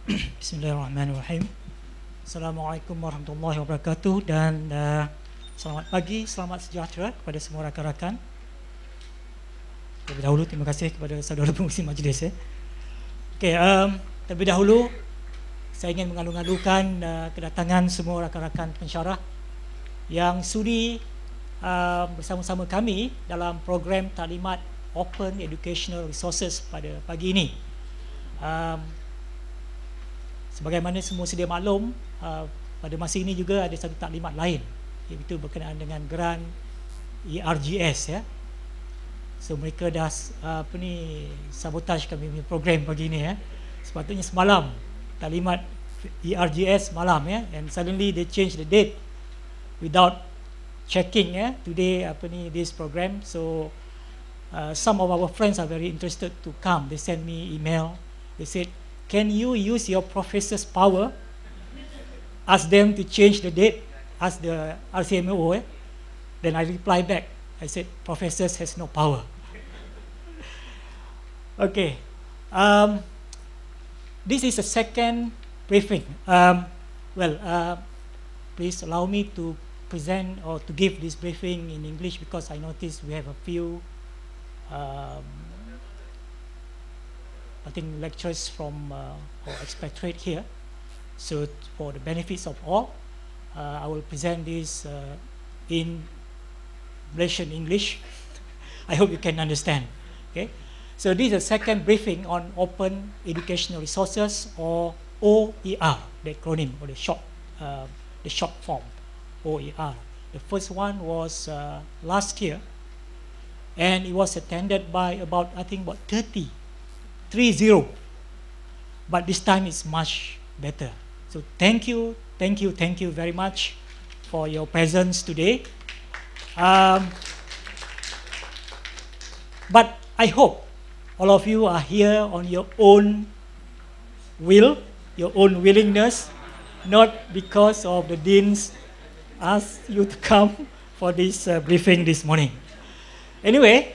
Bismillahirrahmanirrahim. Assalamualaikum warahmatullahi wabarakatuh dan selamat pagi, selamat sejahtera kepada semua rakan-rakan. Terlebih dahulu terima kasih kepada saudara pengurusi majlis. Okey, terlebih dahulu saya ingin mengalu-alukan kedatangan semua rakan-rakan pensyarah yang sudi bersama-sama kami dalam program taklimat Open Educational Resources pada pagi ini. Sebagaimana semua sedia maklum, pada masa ini juga ada satu taklimat lain, iaitu berkenaan dengan grant ERGS ya. So mereka dah sabotage kami punya program pagi ini ya. Sepatutnya semalam taklimat ERGS malam ya, and suddenly they change the date without checking ya. Today this program. So some of our friends are very interested to come. They send me email. They said, can you use your professor's power? Ask them to change the date. Ask the RCMO. Then I reply back. I said, professors has no power. Okay. This is a second briefing. Please allow me to present or to give this briefing in English because I noticed we have a few lecturers from or expatriate here. So for the benefits of all, I will present this in Malaysian English. I hope you can understand. Okay. So this is a second briefing on Open Educational Resources, or OER, the acronym or the short form, OER. The first one was last year, and it was attended by about 30, but this time it's much better. So thank you very much for your presence today. But I hope all of you are here on your own will, your own willingness, not because of the deans asked you to come for this briefing this morning. Anyway,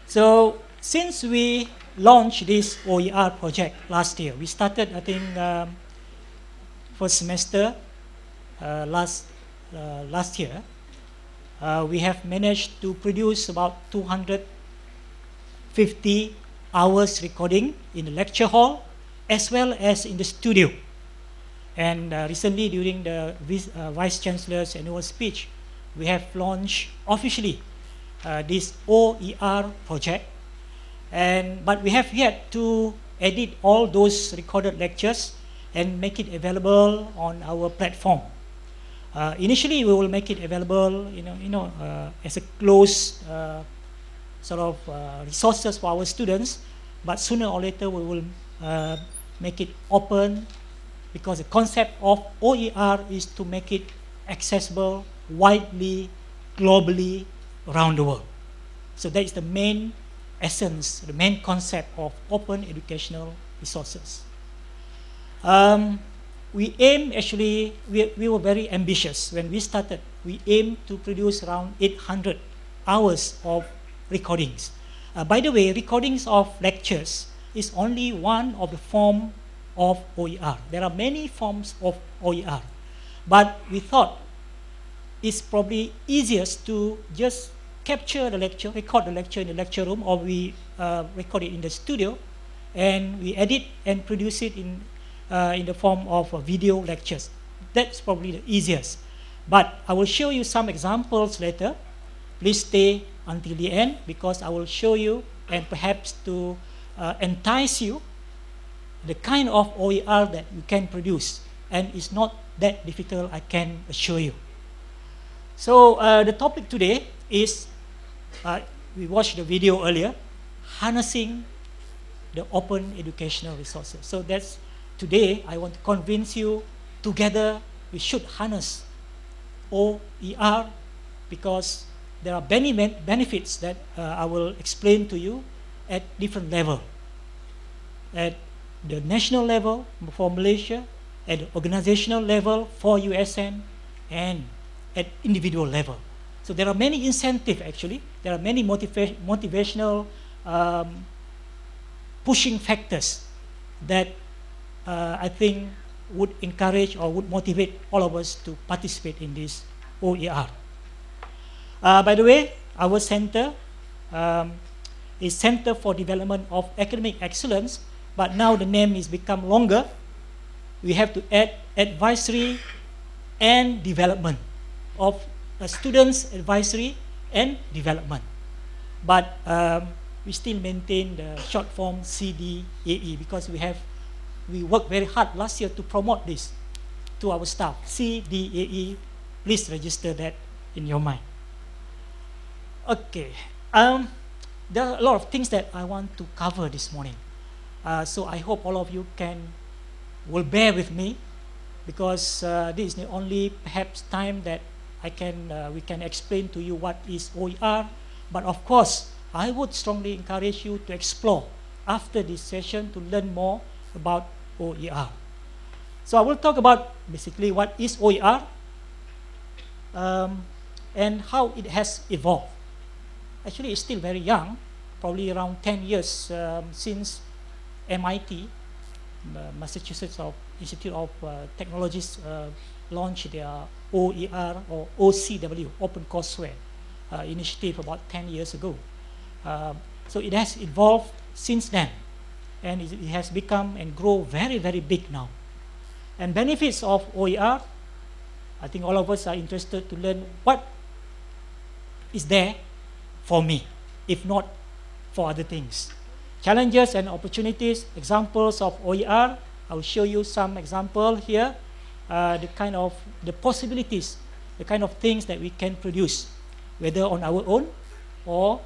so since we launched this OER project last year, we started first semester last year. We have managed to produce about 250 hours recording in the lecture hall as well as in the studio. And recently during the Vice Chancellor's annual speech, we have launched officially this OER project. But we have yet to edit all those recorded lectures and make it available on our platform. Initially, we will make it available, as a closed resources for our students. But sooner or later, we will make it open, because the concept of OER is to make it accessible widely, globally, around the world. So that is the main essence, the main concept of open educational resources. We were very ambitious when we started. We aimed to produce around 800 hours of recordings. By the way, recordings of lectures is only one of the form of OER. There are many forms of OER, but we thought it's probably easiest to just capture the lecture, record the lecture in the lecture room, or we record it in the studio, and we edit and produce it in the form of video lectures. That's probably the easiest. But I will show you some examples later. Please stay until the end, because I will show you, and perhaps to entice you, the kind of OER that you can produce. And it's not that difficult, I can assure you. So the topic today is, we watched the video earlier, harnessing the open educational resources. So that's today I want to convince you, together we should harness OER, because there are many benefits that I will explain to you at different level. At the national level for Malaysia, at the organizational level for USM, and at individual level. So there are many incentives actually. There are many motivational pushing factors that I think would encourage or would motivate all of us to participate in this OER. By the way, our center is Center for Development of Academic Excellence, but now the name is become longer. We have to add advisory and development of students' advisory and development. But we still maintain the short form CDAE because we worked very hard last year to promote this to our staff. CDAE, please register that in your mind. Okay, there are a lot of things that I want to cover this morning. So I hope all of you will bear with me, because this is the only perhaps time that we can explain to you what is OER. But of course, I would strongly encourage you to explore after this session to learn more about OER. So I will talk about basically what is OER and how it has evolved. Actually, it's still very young, probably around 10 years since MIT, Massachusetts Institute of Technologies, launched their OER or OCW, Open Courseware initiative about 10 years ago. So it has evolved since then, and it has become and grow very, very big now. And benefits of OER, I think all of us are interested to learn what is there for me, if not for other things. Challenges and opportunities, examples of OER. I will show you some example here. The possibilities, the kind of things that we can produce, whether on our own or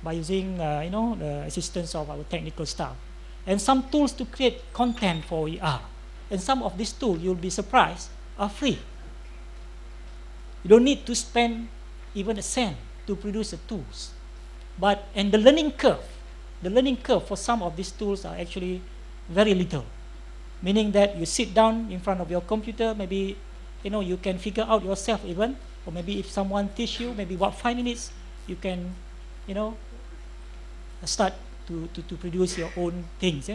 by using the assistance of our technical staff. And some tools to create content for OER. And some of these tools, you'll be surprised, are free. You don't need to spend even a cent to produce the tools. And the learning curve for some of these tools are actually very little. Meaning that you sit down in front of your computer, maybe you can figure out yourself even, or maybe if someone teach you, maybe about 5 minutes, you can start to produce your own things,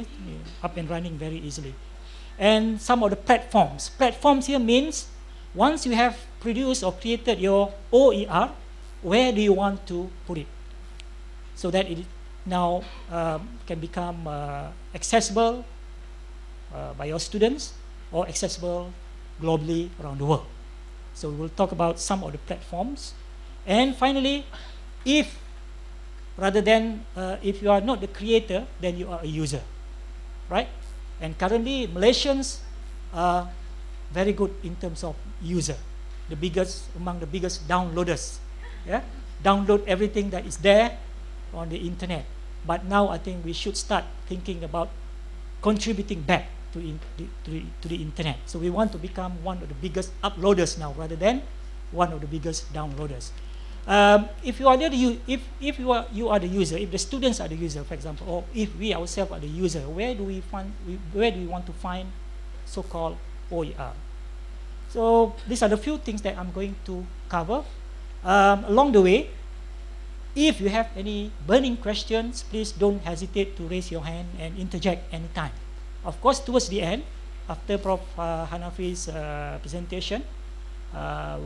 up and running very easily. And some of the platforms. Platforms here means once you have produced or created your OER, where do you want to put it? So that it now can become accessible by your students or accessible globally around the world. So we will talk about some of the platforms. And finally, if you are not the creator, then you are a user, right? And currently, Malaysians are very good in terms of user, among the biggest downloaders. Yeah? Download everything that is there on the internet. But now I think we should start thinking about contributing back to the internet. So we want to become one of the biggest uploaders now, rather than one of the biggest downloaders. If you are the user, if the students are the user, for example, or if we ourselves are the user, where do we want to find so-called OER? So these are the few things that I'm going to cover. Along the way, if you have any burning questions, please don't hesitate to raise your hand and interject anytime. Of course, towards the end, after Prof. Hanafi's presentation,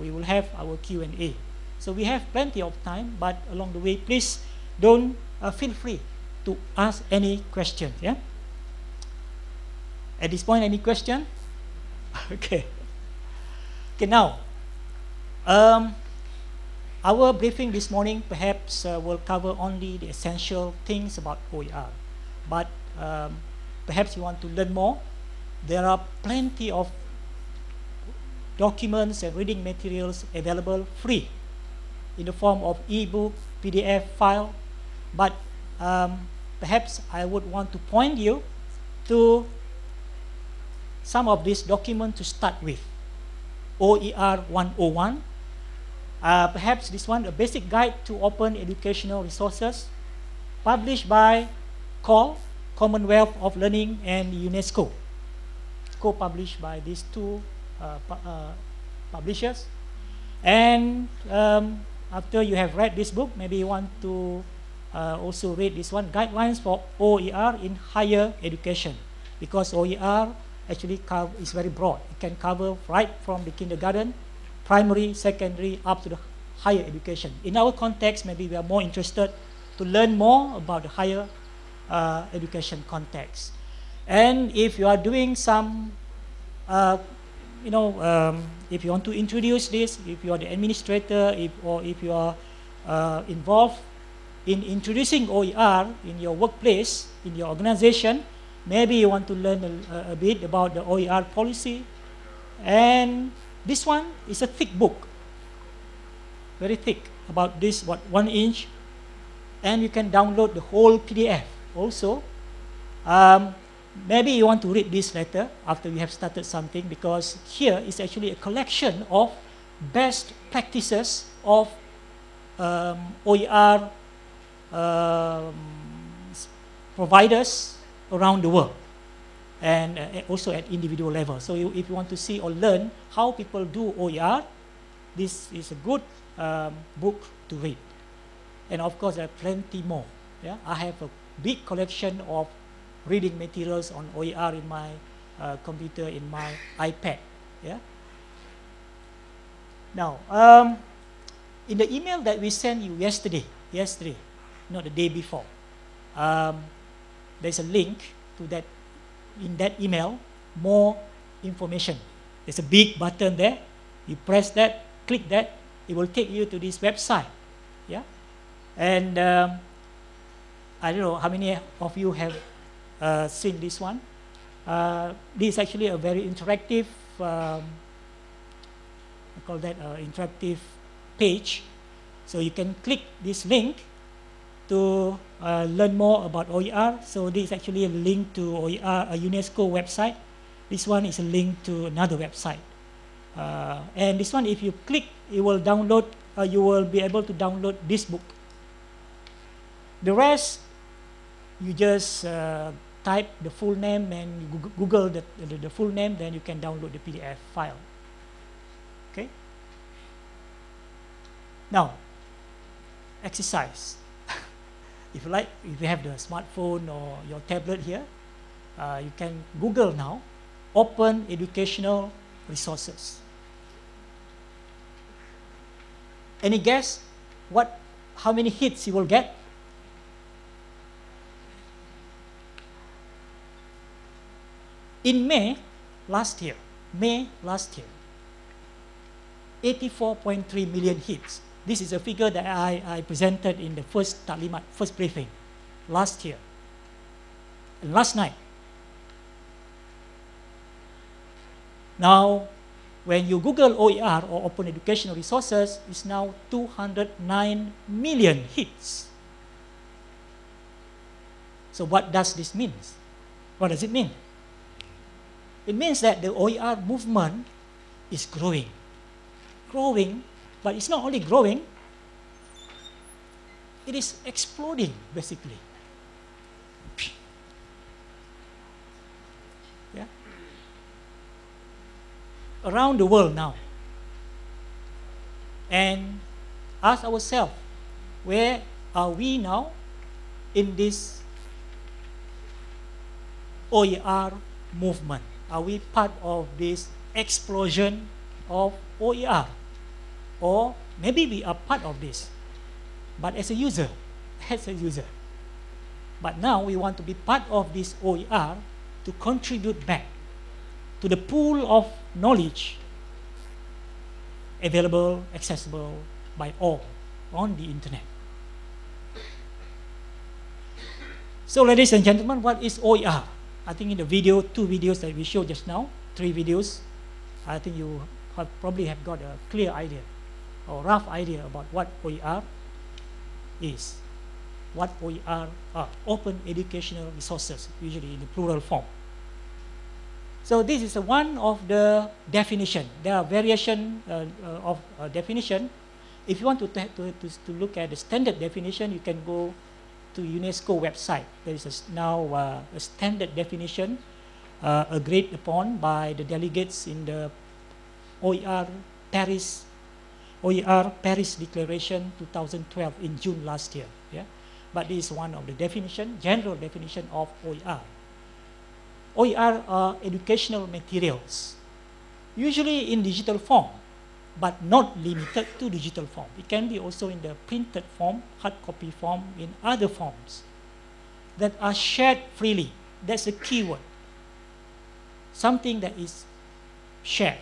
we will have our Q&A. So we have plenty of time, but along the way, please don't feel free to ask any question. Yeah. At this point, any question? Okay. Okay. Now, our briefing this morning perhaps will cover only the essential things about OER, but perhaps you want to learn more. There are plenty of documents and reading materials available free in the form of e-book, PDF file, but perhaps I would want to point you to some of these documents to start with. OER 101, perhaps this one, a basic guide to open educational resources, published by COL, Commonwealth of Learning, and UNESCO, co-published by these two publishers. And after you have read this book, maybe you want to also read this one, Guidelines for OER in Higher Education. because OER actually is very broad. It can cover right from the kindergarten, primary, secondary, up to the higher education. In our context, maybe we are more interested to learn more about the higher education context. And if you are doing some, if you want to introduce this, if you are the administrator, or if you are involved in introducing OER in your workplace, in your organization, maybe you want to learn a bit about the OER policy. And this one is a thick book, very thick, about this, 1 inch, and you can download the whole PDF also. Maybe you want to read this later after we have started something, because here is actually a collection of best practices of OER providers around the world, and also at individual level. So if you want to see or learn how people do OER, this is a good book to read. And of course, there are plenty more. Yeah? I have a big collection of reading materials on OER in my computer, in my iPad. Yeah? Now, in the email that we sent you yesterday, not the day before, there's a link to that. In that email, more information. There's a big button there. You press that, click that, it will take you to this website. Yeah? And I don't know how many of you have seen this one. This is actually a very interactive, I call that interactive page. So you can click this link to learn more about OER. So this is actually a link to OER, a UNESCO website. This one is a link to another website. And this one, if you click, it will download, you will be able to download this book. The rest, you just type the full name and you Google the full name, then you can download the PDF file. Okay? Now, exercise. If you like, if you have the smartphone or your tablet here, you can Google now, open educational resources. Any guess how many hits you will get? In May last year, 84.3 million hits. This is a figure that I presented in the first briefing last year. And last night. Now, when you Google OER or Open Educational Resources, it's now 209 million hits. So what does this mean? What does it mean? It means that the OER movement is growing. But it's not only growing, it is exploding, basically. Yeah? Around the world now. And ask ourselves, where are we now in this OER movement? Are we part of this explosion of OER? Or maybe we are part of this, but as a user. But now we want to be part of this OER to contribute back to the pool of knowledge available, accessible by all on the internet. So ladies and gentlemen, what is OER? I think in the video, 2 videos that we showed just now, 3 videos, I think you probably have got a clear idea or rough idea about what OER is. What OER are, Open Educational Resources, usually in the plural form. So this is one of the definition. There are variation of definition. If you want to look at the standard definition, you can go to UNESCO website. There is now a standard definition agreed upon by the delegates in the OER Paris Declaration 2012 in June last year. Yeah? But this is one of the definition, general definition of OER. OER are educational materials, usually in digital form, but not limited to digital form. It can be also in the printed form, hard copy form, in other forms that are shared freely. That's the key word. Something that is shared.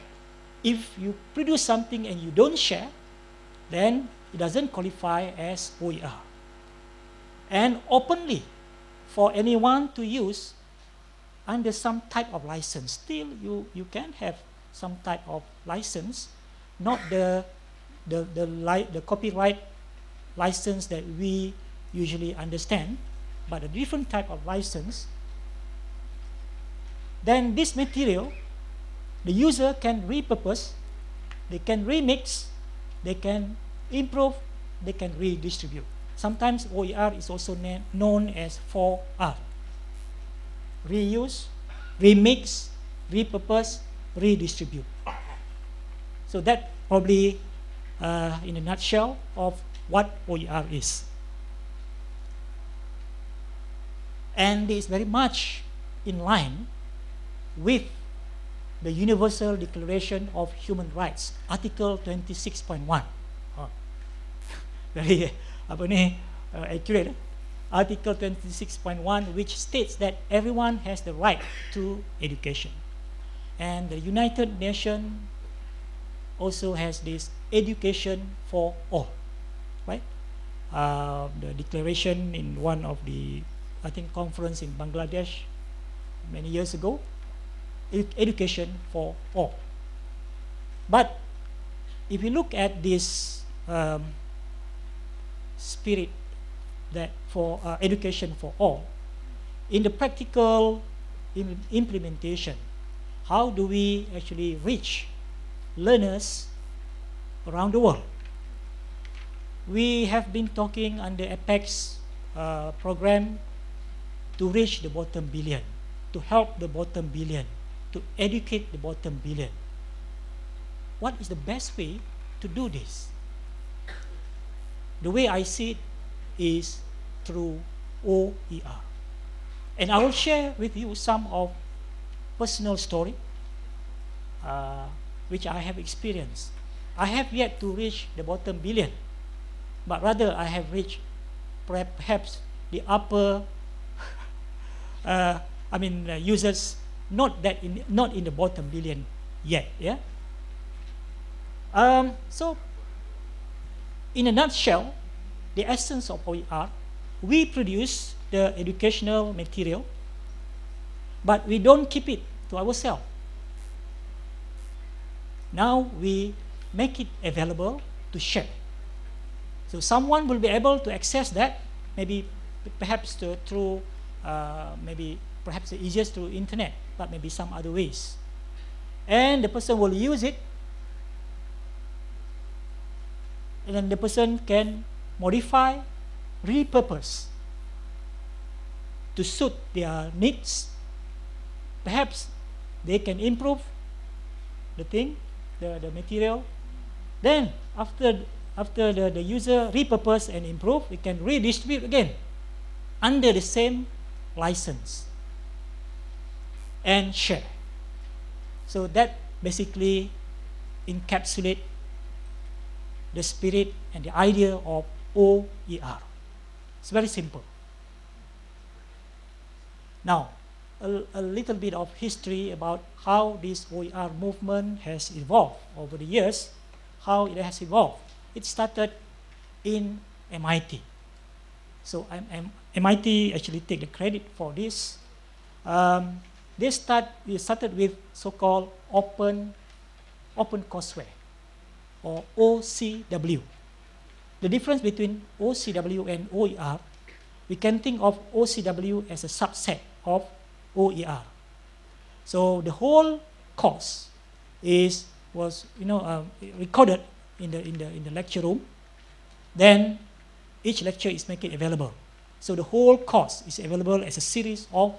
If you produce something and you don't share, then it doesn't qualify as OER. And openly for anyone to use under some type of license. Still, you can have some type of license, not the copyright license that we usually understand, but a different type of license. Then this material, the user can repurpose, they can remix, they can improve, they can redistribute. Sometimes OER is also known as 4R. Reuse, remix, repurpose, redistribute. So that probably in a nutshell of what OER is. And it's very much in line with the Universal Declaration of Human Rights, Article 26.1. Very accurate. Article 26.1, which states that everyone has the right to education. And the United Nations also has this education for all, right? The declaration in one of the, I think, conference in Bangladesh many years ago, education for all. But if you look at this spirit that for education for all, in the practical implementation, how do we actually reach learners around the world? We have been talking under APEX program to reach the bottom billion, to help the bottom billion, to educate the bottom billion. What is the best way to do this? The way I see it is through OER. And I will share with you some of personal story which I have experienced. I have yet to reach the bottom billion, but rather I have reached perhaps the upper users not in the bottom billion yet. Yeah. So in a nutshell, the essence of OER, we produce the educational material, but we don't keep it to ourselves. Now we make it available to share. So someone will be able to access that, maybe perhaps through, perhaps the easiest through internet, but maybe some other ways. And the person will use it, and then the person can modify, repurpose to suit their needs. Perhaps they can improve the thing, the material. Then after the user repurpose and improve, we can redistribute again under the same license and share. So that basically encapsulates the spirit and the idea of OER. It's very simple. Now, a little bit of history about how this OER movement has evolved over the years, how it has evolved. It started in MIT. So MIT actually take the credit for this. We started with so-called open courseware, or OCW. The difference between OCW and OER, we can think of OCW as a subset of OER. So the whole course was recorded in the lecture room. Then each lecture is made available. So the whole course is available as a series of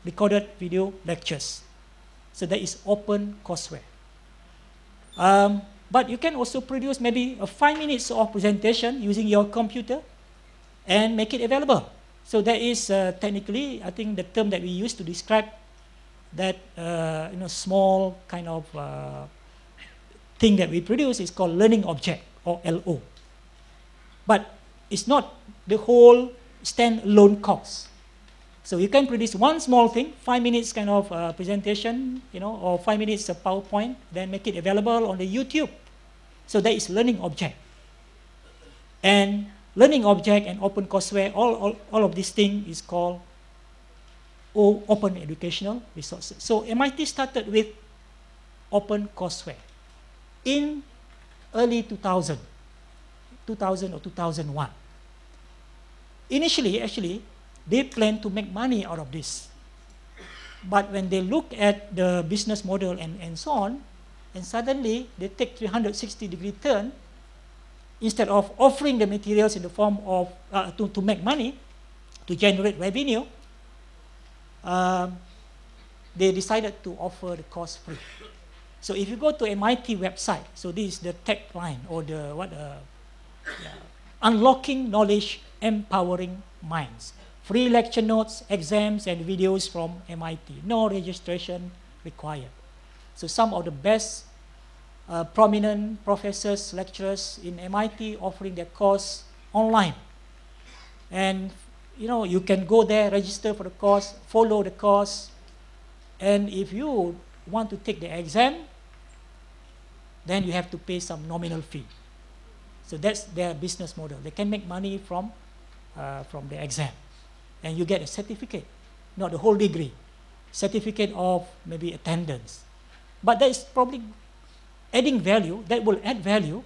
recorded video lectures. So that is open courseware. But you can also produce maybe 5 minutes of presentation using your computer and make it available. So that is technically, I think, the term that we use to describe that small kind of thing that we produce is called learning object, or LO. But it's not the whole standalone course. So you can produce one small thing, 5 minutes kind of presentation, or 5 minutes of PowerPoint, then make it available on the YouTube. So that is learning object. And learning object and open courseware, all of these things is called open educational resources. So MIT started with open courseware in early 2000 or 2001. Initially, actually, they planned to make money out of this. But when they look at the business model and so on, and suddenly they take 360-degree turn. Instead of offering the materials in the form of, to make money, to generate revenue, they decided to offer the course free. So if you go to MIT website, so this is the tagline, or the unlocking knowledge, empowering minds. Free lecture notes, exams, and videos from MIT. No registration required. So some of the best prominent professors, lecturers in MIT offering their course online. And you can go there, register for the course, follow the course, and if you want to take the exam, then you have to pay some nominal fee. So that's their business model. They can make money from the exam. And you get a certificate, not the whole degree. Certificate of maybe attendance. But that is probably adding value, that will add value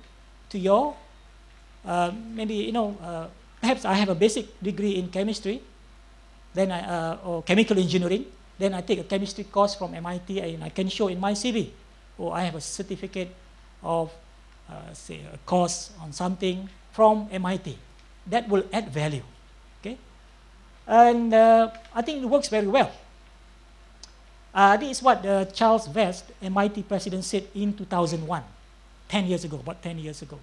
to your, perhaps I have a basic degree in chemistry, then or chemical engineering, then I take a chemistry course from MIT, and I can show in my CV, or I have a certificate of, say, a course on something from MIT. That will add value, okay? And I think it works very well. This is what Charles Vest, MIT president, said in 2001, 10 years ago, about 10 years ago.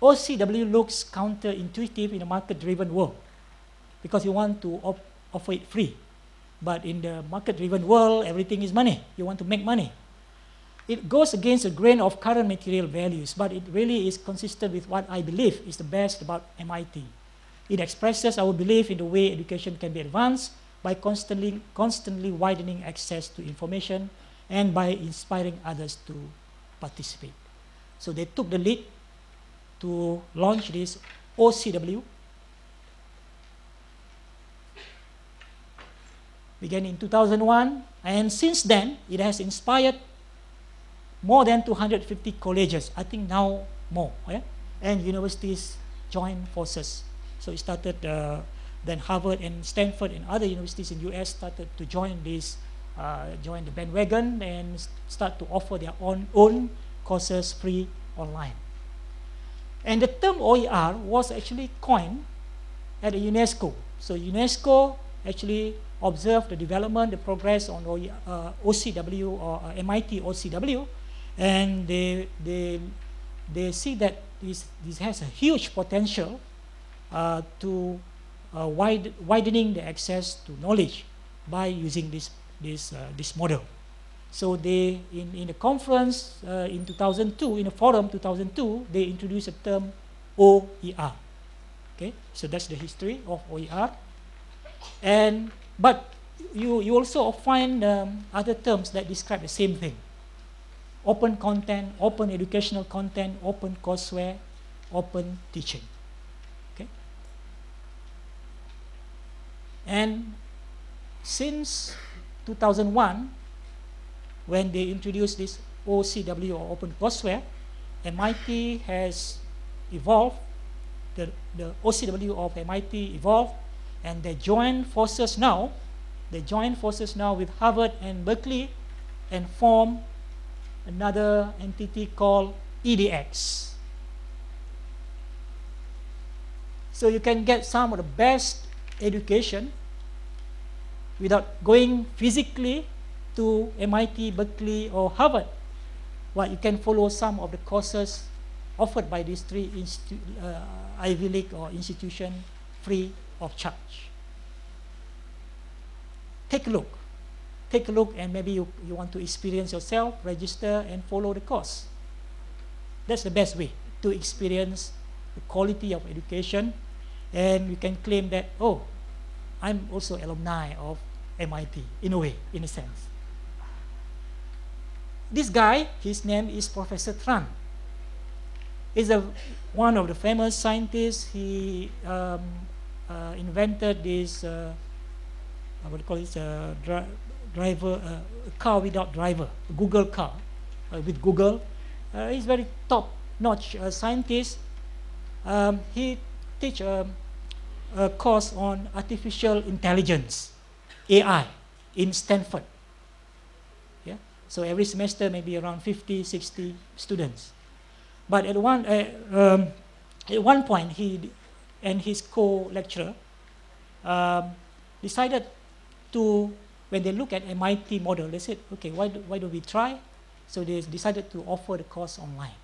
OCW looks counterintuitive in a market-driven world because you want to offer it free. But in the market-driven world, everything is money. You want to make money. It goes against the grain of current material values, but it really is consistent with what I believe is the best about MIT. It expresses our belief in the way education can be advanced by constantly widening access to information and by inspiring others to participate. So they took the lead to launch this OCW. Began in 2001, and since then, it has inspired more than 250 colleges, I think now more, and universities joined forces. So it started, then Harvard and Stanford and other universities in the US started to join the bandwagon and start to offer their own courses free online. And the term OER was actually coined at the UNESCO. So UNESCO actually observed the development, the progress on OCW or MIT OCW, and they see that this has a huge potential to widening the access to knowledge by using this model. So they in the conference in 2002, in a forum 2002, they introduced a term OER. Okay, so that's the history of OER. But you also find other terms that describe the same thing: open content, open educational content, open courseware, open teaching. Okay, and since 2001, when they introduced this OCW or open courseware, MIT has evolved. The OCW of MIT evolved, and they join forces now. They join forces now with Harvard and Berkeley, and form another entity called EDX. So you can get some of the best education without going physically to MIT, Berkeley, or Harvard. Well, you can follow some of the courses offered by these three Ivy League or institution free of charge. take a look. Take a look, and maybe you want to experience yourself, register, and follow the course. That's the best way to experience the quality of education, and you can claim that, oh, I'm also alumni of MIT, in a way, in a sense. This guy, his name is Professor Tran. He's one of the famous scientists. He invented this, I would call it a car without driver, a Google car, with Google. He's very top-notch scientist. He teach a course on artificial intelligence, AI, in Stanford. Yeah? So every semester, maybe around 50, 60 students. But at one point, he and his co-lecturer decided to, when they look at MIT model, they said, okay, why don't we try? So they decided to offer the course online.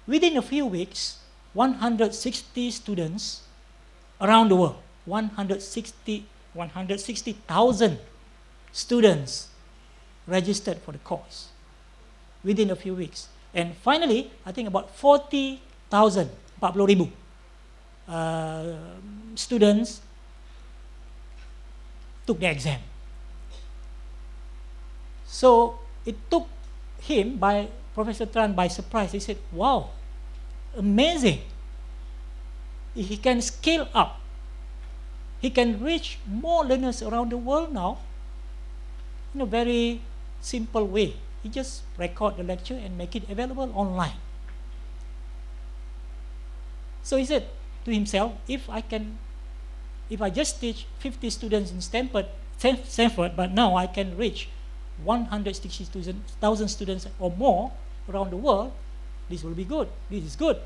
Within a few weeks, 160 students around the world, 160,000 students registered for the course within a few weeks. And finally, I think about 40,000, 40,000 students took the exam. So it took him, Professor Tran, by surprise. He said, wow, amazing. He can scale up. He can reach more learners around the world now in a very simple way. He just record the lecture and make it available online. So he said to himself, if I just teach 50 students in Stanford, but now I can reach 160,000 students or more around the world, this will be good. This is good.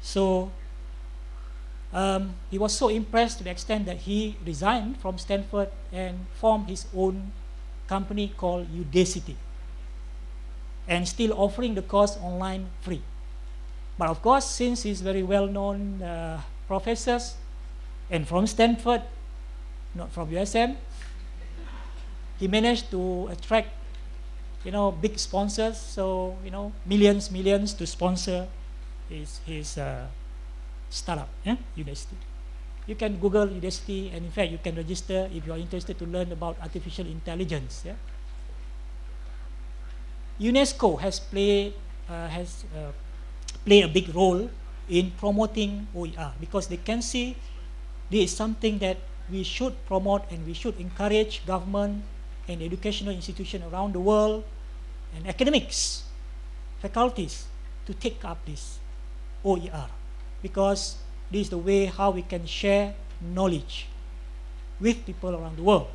So he was so impressed to the extent that he resigned from Stanford and formed his own company called Udacity, and still offering the course online free. But of course, since he's very well-known professors and from Stanford, not from USM, he managed to attract, big sponsors. So, millions to sponsor his startup, Udacity. You can Google Udacity, and in fact, you can register if you are interested to learn about artificial intelligence. Yeah? UNESCO has played a big role in promoting OER, because they can see this is something that we should promote, and we should encourage government and educational institutions around the world and academics, faculties, to take up this OER, because this is the way how we can share knowledge with people around the world.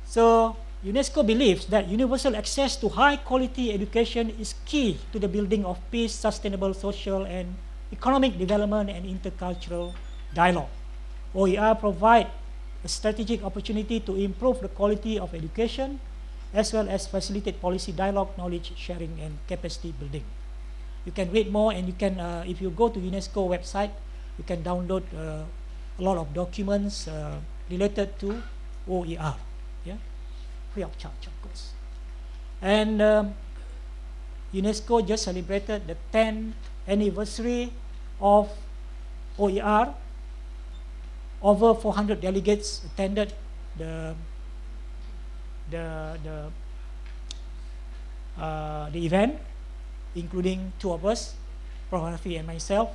So UNESCO believes that universal access to high-quality education is key to the building of peace, sustainable social and economic development, and intercultural dialogue. OER provide a strategic opportunity to improve the quality of education, as well as facilitate policy dialogue, knowledge sharing, and capacity building. You can read more, and you can, if you go to UNESCO website, you can download a lot of documents related to OER, yeah, free of charge, of course. And UNESCO just celebrated the 10th anniversary of OER. Over 400 delegates attended the event, including two of us, Prof. Hanafi and myself.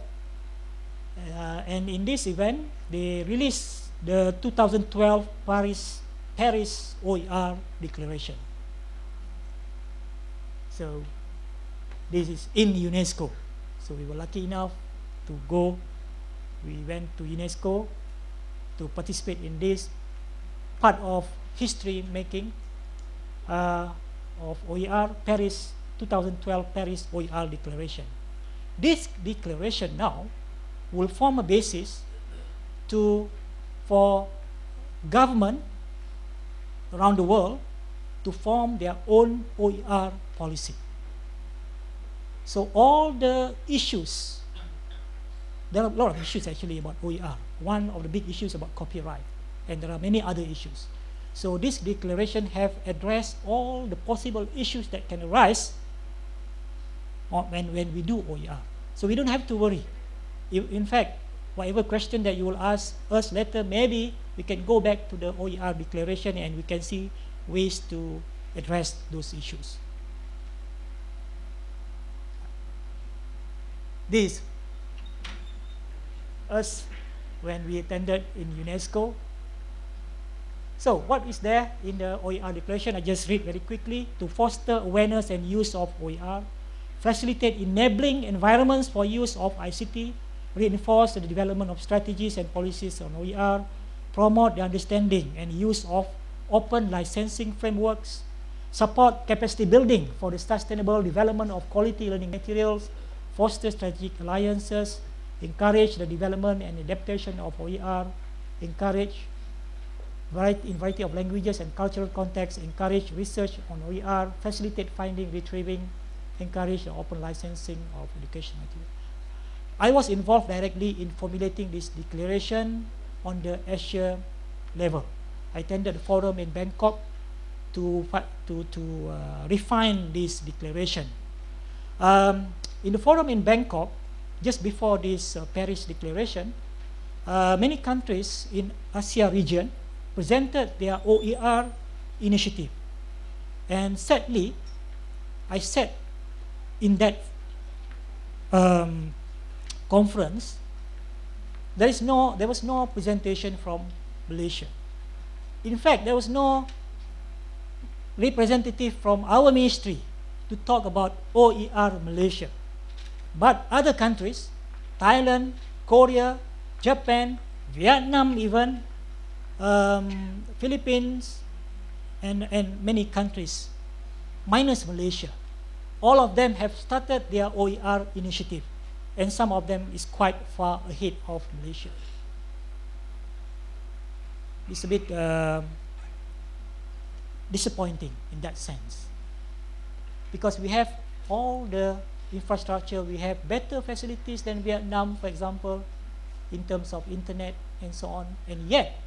And in this event, they released the 2012 Paris OER Declaration. So this is in UNESCO. So we were lucky enough to go. We went to UNESCO to participate in this part of history making of OER, 2012 Paris OER Declaration. This declaration now will form a basis for government around the world to form their own OER policy. So all the issues, there are a lot of issues actually about OER. One of the big issues about copyright. and there are many other issues. So this declaration have addressed all the possible issues that can arise when we do OER. So we don't have to worry. In fact, whatever question that you will ask us later, maybe we can go back to the OER declaration and we can see ways to address those issues. This, us when we attended in UNESCO. So what is there in the OER declaration? I just read very quickly. To foster awareness and use of OER, facilitate enabling environments for use of ICT, reinforce the development of strategies and policies on OER, promote the understanding and use of open licensing frameworks, support capacity building for the sustainable development of quality learning materials, foster strategic alliances, encourage the development and adaptation of OER, encourage in variety of languages and cultural contexts, encourage research on OER, facilitate finding, retrieving, encourage the open licensing of education material. I was involved directly in formulating this declaration on the Asia level. I attended a forum in Bangkok to refine this declaration. In the forum in Bangkok, just before this Paris declaration, many countries in Asia region presented their OER initiative. And sadly, I sat in that conference. There was no presentation from Malaysia. In fact, there was no representative from our ministry to talk about OER Malaysia. But other countries, Thailand, Korea, Japan, Vietnam even, Philippines, and many countries, minus Malaysia, all of them have started their OER initiative. And some of them is quite far ahead of Malaysia. It's a bit disappointing in that sense. Because we have all the infrastructure, we have better facilities than Vietnam, for example, in terms of internet and so on, and yet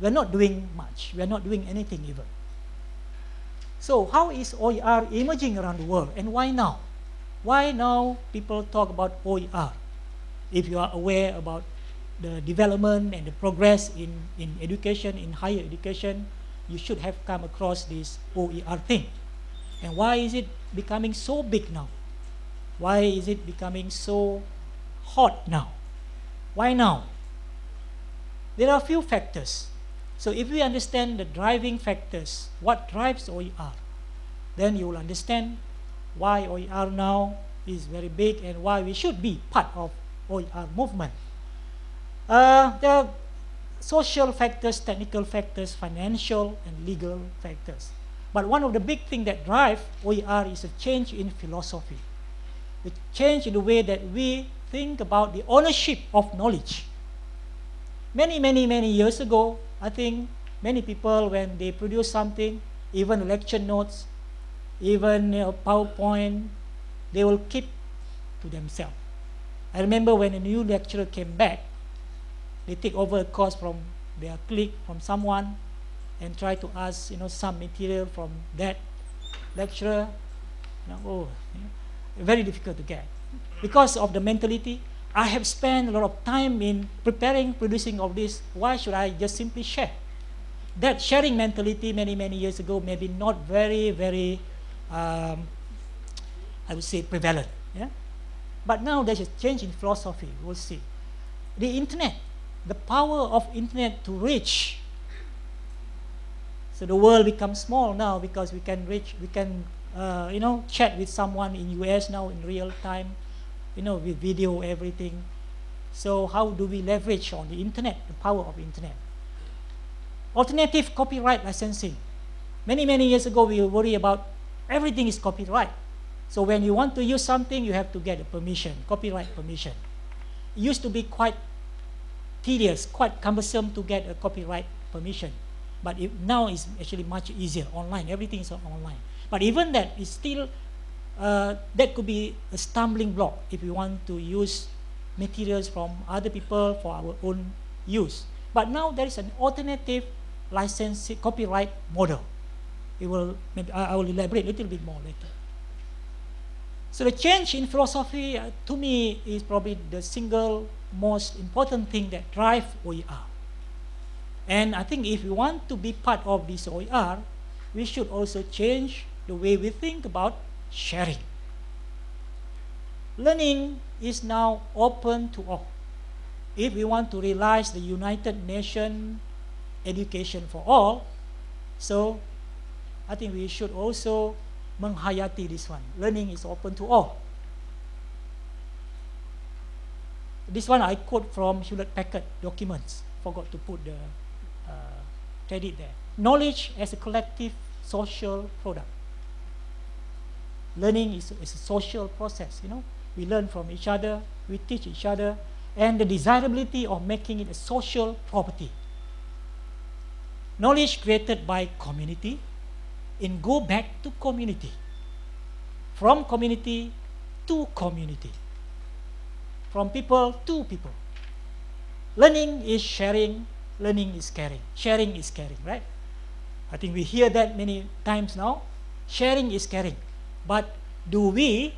we're not doing much, we're not doing anything even. So how is OER emerging around the world, and why now? Why now people talk about OER? If you are aware about the development and the progress in education, in higher education, you should have come across this OER thing. And why is it becoming so big now? Why is it becoming so hot now? Why now? There are a few factors. So if we understand the driving factors, what drives OER, then you will understand why OER now is very big and why we should be part of OER movement. There are social factors, technical factors, financial and legal factors. But one of the big things that drive OER is a change in philosophy. The change in the way that we think about the ownership of knowledge. Many years ago, I think many people, when they produce something, even lecture notes, even PowerPoint, they will keep to themselves. I remember when a new lecturer came back, they take over a course from their colleague, from someone, and try to ask some material from that lecturer. Very difficult to get. Because of the mentality, I have spent a lot of time in preparing, producing all this. Why should I just simply share? That sharing mentality many years ago maybe not very I would say prevalent. Yeah? But now there's a change in philosophy. We'll see. The internet, the power of internet to reach. So the world becomes small now because we can chat with someone in US now in real time, with video, everything. So how do we leverage on the internet, the power of internet? Alternative copyright licensing. Many years ago, we worry about everything is copyright. So when you want to use something, you have to get a permission, copyright permission. It used to be quite tedious, quite cumbersome to get a copyright permission. But now it's actually much easier, online. Everything is online. But even that is still, that could be a stumbling block if we want to use materials from other people for our own use. But now there is an alternative license copyright model. I will elaborate a little bit more later. So the change in philosophy, to me, is probably the single most important thing that drives OER. And I think if we want to be part of this OER, we should also change the way we think about sharing. Learning is now open to all. If we want to realize the United Nations education for all, so I think we should also menghayati this one. Learning is open to all. This one I quote from Hewlett-Packard documents. Forgot to put the credit there. Knowledge as a collective social product. Learning is a social process, you know. We learn from each other, we teach each other, and the desirability of making it a social property. Knowledge created by community and go back to community. From community to community. From people to people. Learning is sharing, learning is caring. Sharing is caring, right? I think we hear that many times now. Sharing is caring. But do we,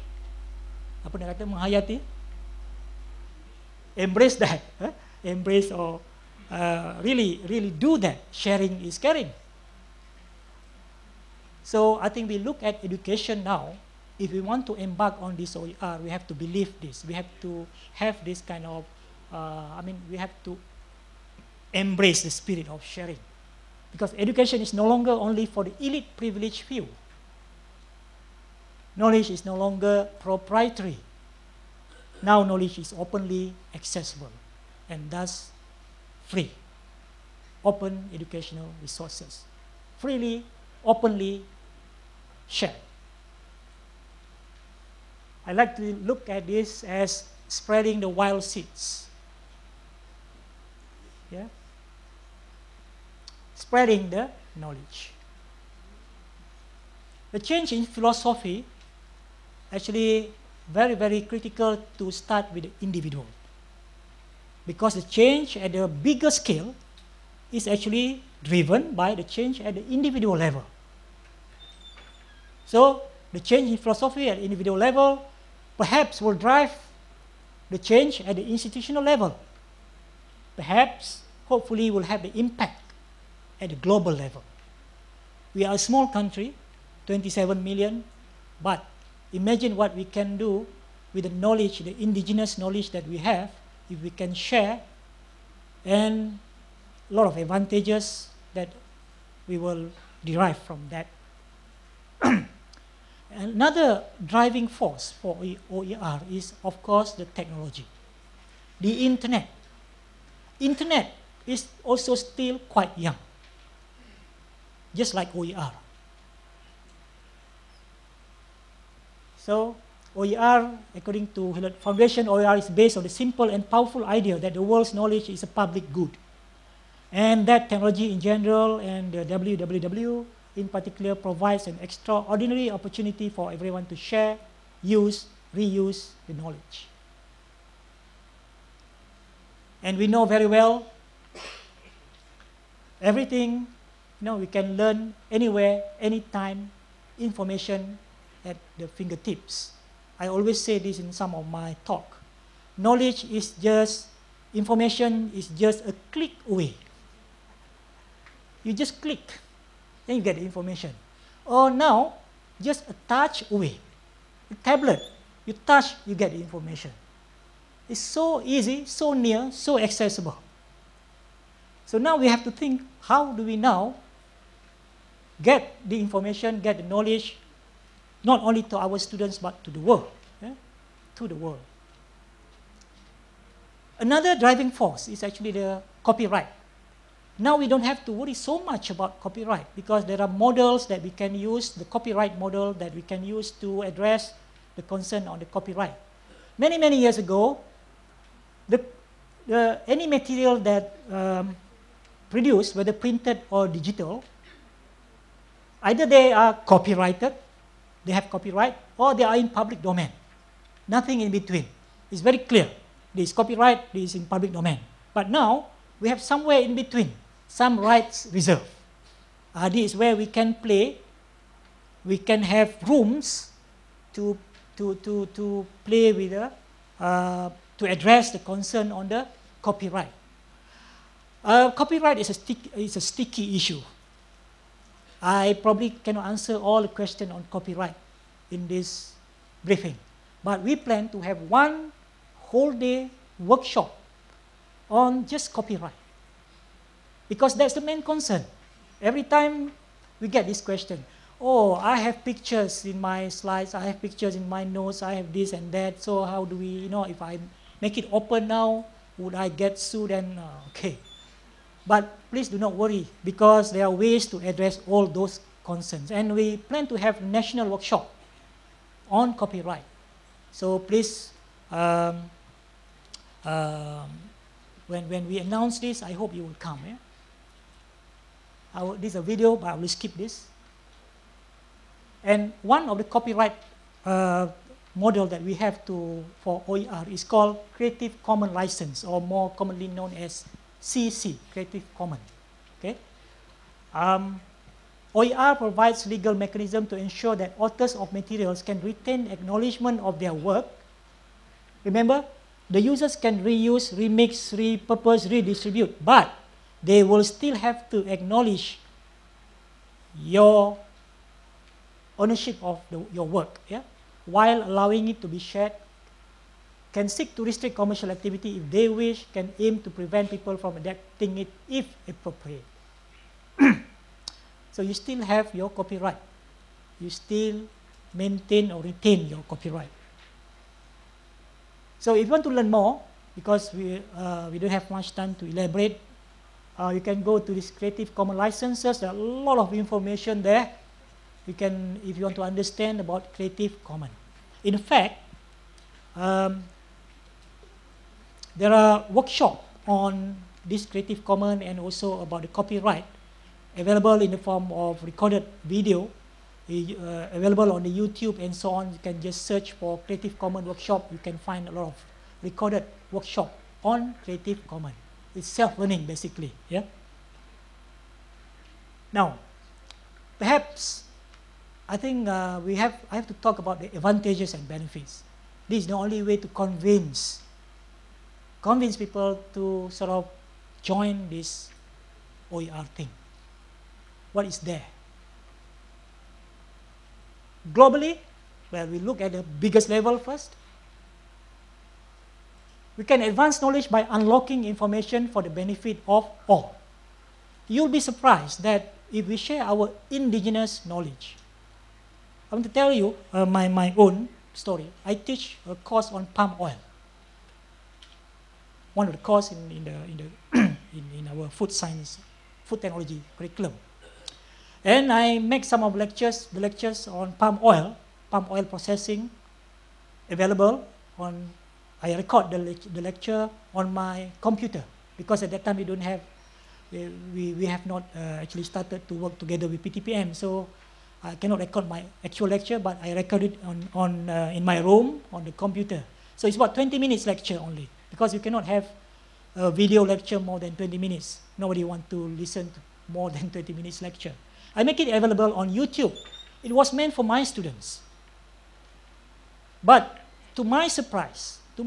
apa nak kata, menghayati? Embrace that. Embrace or really do that. Sharing is caring. So I think we look at education now. If we want to embark on this OER, we have to believe this. We have to have this kind of, we have to embrace the spirit of sharing. Because education is no longer only for the elite privileged few. Knowledge is no longer proprietary. Now knowledge is openly accessible and thus free. Open educational resources. Freely, openly shared. I like to look at this as spreading the wild seeds. Yeah? Spreading the knowledge. The change in philosophy actually very critical to start with the individual. Because the change at the bigger scale is actually driven by the change at the individual level. So the change in philosophy at the individual level perhaps will drive the change at the institutional level. Perhaps, hopefully, will have the impact at the global level. We are a small country, 27 million, but imagine what we can do with the knowledge, the indigenous knowledge that we have, if we can share, and a lot of advantages that we will derive from that. Another driving force for OER is, of course, the technology. The internet. Internet is also still quite young, just like OER. So OER, according to Hewlett Foundation, OER is based on the simple and powerful idea that the world's knowledge is a public good. And that technology in general and the WWW in particular provides an extraordinary opportunity for everyone to share, use, reuse the knowledge. And we know very well, everything, we can learn anywhere, anytime, information at the fingertips. I always say this in some of my talk. Knowledge is just, information is just a click away. You just click, then you get the information. Or now, just a touch away. A tablet, you touch, you get the information. It's so easy, so near, so accessible. So now we have to think, how do we now get the information, get the knowledge, not only to our students, but to the world. To the world. Another driving force is actually the copyright. Now we don't have to worry so much about copyright because there are models that we can use, the copyright model that we can use to address the concern on the copyright. Many years ago, any material that produced, whether printed or digital, either they are copyrighted, they have copyright, or they are in public domain. Nothing in between. It's very clear. This is copyright, this is in public domain. But now, we have somewhere in between, some rights reserved. This is where we can play. We can have rooms to play with to address the concern on the copyright. Copyright is a sticky issue. I probably cannot answer all the questions on copyright in this briefing, but we plan to have one whole day workshop on just copyright, because that's the main concern. Every time we get this question, oh, I have pictures in my slides, I have pictures in my notes, I have this and that, so how do we, if I make it open now, would I get sued? And okay. But please do not worry, because there are ways to address all those concerns. And we plan to have a national workshop on copyright. So please, when we announce this, I hope you will come. Yeah? This is a video, but I will skip this. And one of the copyright model that we have for OER is called Creative Commons License, or more commonly known as CC, Creative Commons. Okay? OER provides legal mechanism to ensure that authors of materials can retain acknowledgement of their work. Remember, the users can reuse, remix, repurpose, redistribute, but they will still have to acknowledge your ownership of your work, yeah? While allowing it to be shared, can seek to restrict commercial activity if they wish, can aim to prevent people from adapting it if appropriate. So you still have your copyright. You still maintain or retain your copyright. So if you want to learn more, because we don't have much time to elaborate, you can go to this Creative Commons licenses. There are a lot of information there. You can, if you want to understand about Creative Commons. In fact, there are workshops on this Creative Commons and also about the copyright available in the form of recorded video, available on the YouTube and so on. You can just search for Creative Commons workshop. You can find a lot of recorded workshop on Creative Commons. It's self-learning basically. Yeah. Now, perhaps I think I have to talk about the advantages and benefits. This is the only way to convince people to sort of join this OER thing. What is there? Globally, well, we look at the biggest level first. We can advance knowledge by unlocking information for the benefit of all. You'll be surprised that if we share our indigenous knowledge. I want to tell you my own story. I teach a course on palm oil. One of the course in our food science, food technology curriculum. And I make some of the lectures on palm oil processing, available on. I record the lecture on my computer, because at that time we have not actually started to work together with PTPM, so I cannot record my actual lecture, but I record it in my room on the computer. So it's about 20 minutes lecture only, because you cannot have a video lecture more than 20 minutes. Nobody wants to listen to more than 20 minutes lecture. I make it available on YouTube. It was meant for my students. But to my surprise, a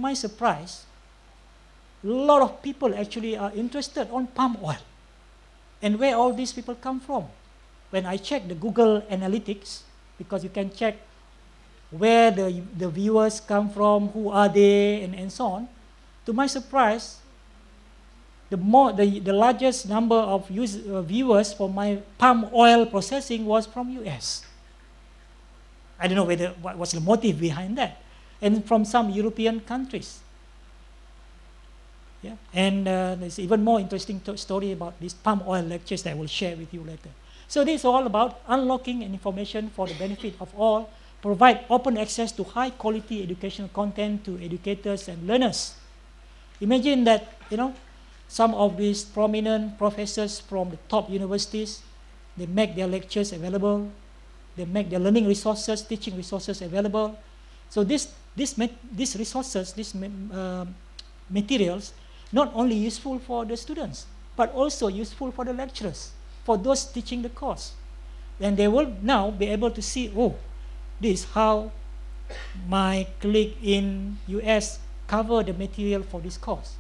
lot of people actually are interested on palm oil. And where all these people come from? When I check the Google Analytics, because you can check where the viewers come from, who are they, and so on. To my surprise, the largest number of viewers for my palm oil processing was from US. I don't know what was the motive behind that. And from some European countries. Yeah? And there's even more interesting story about these palm oil lectures that I will share with you later. So this is all about unlocking information for the benefit of all, provide open access to high quality educational content to educators and learners. Imagine that, some of these prominent professors from the top universities, they make their lectures available, they make their learning resources, teaching resources available. So these resources, these materials not only useful for the students, but also useful for the lecturers, for those teaching the course. And they will now be able to see, oh, this is how my colleague in US cover the material for this course.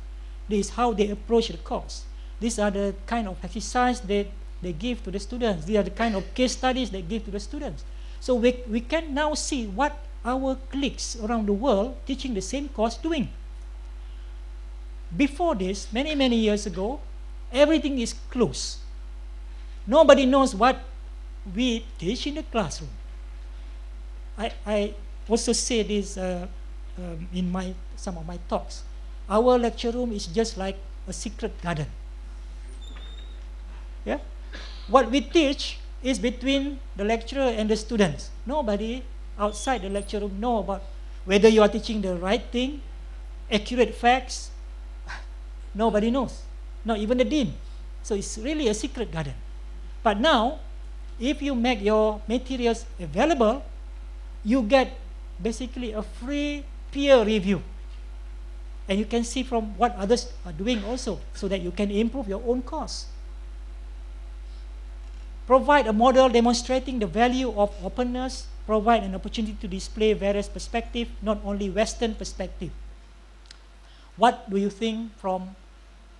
This is how they approach the course. These are the kind of exercise that they give to the students. These are the kind of case studies they give to the students. So we can now see what our colleagues around the world teaching the same course doing. Before this, many, many years ago, everything is closed. Nobody knows what we teach in the classroom. I also say this in some of my talks. Our lecture room is just like a secret garden. Yeah? What we teach is between the lecturer and the students. Nobody outside the lecture room know about whether you are teaching the right thing, accurate facts. Nobody knows, not even the dean. So it's really a secret garden. But now, if you make your materials available, you get basically a free peer review. And you can see from what others are doing also, so that you can improve your own course. Provide a model demonstrating the value of openness, provide an opportunity to display various perspectives, not only Western perspective. What do you think from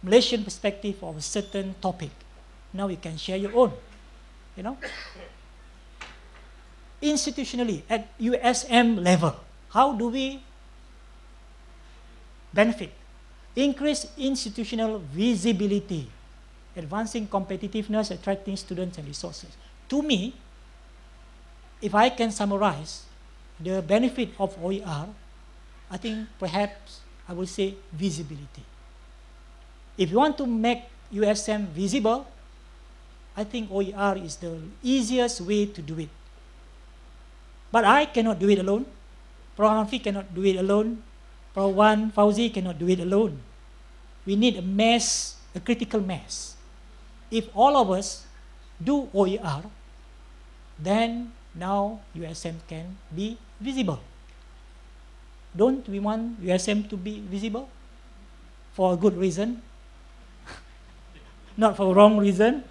Malaysian perspective of a certain topic? Now you can share your own, you know. Institutionally, at USM level, how do we benefit? Increase institutional visibility, advancing competitiveness, attracting students and resources. To me, if I can summarize the benefit of OER, I think perhaps I would say visibility. If you want to make USM visible, I think OER is the easiest way to do it. But I cannot do it alone. Prof. Hanfi cannot do it alone. Prof. Wan Fauzi cannot do it alone. We need a mass, a critical mass. If all of us do OER, then now USM can be visible. Don't we want USM to be visible? For a good reason, not for a wrong reason.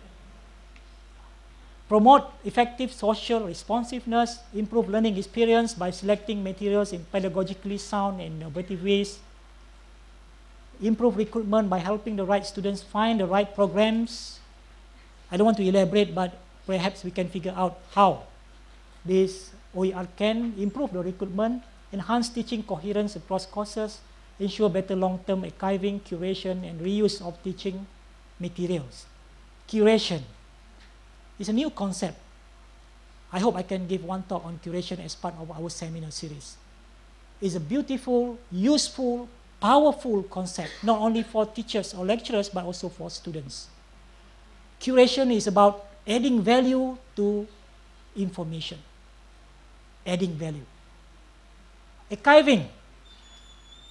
Promote effective social responsiveness, improve learning experience by selecting materials in pedagogically sound and innovative ways. Improve recruitment by helping the right students find the right programs. I don't want to elaborate, but perhaps we can figure out how this OER can improve the recruitment, enhance teaching coherence across courses, ensure better long-term archiving, curation, and reuse of teaching materials. Curation is a new concept. I hope I can give one talk on curation as part of our seminar series. It's a beautiful, useful, powerful concept, not only for teachers or lecturers, but also for students. Curation is about adding value to information. Adding value. Archiving.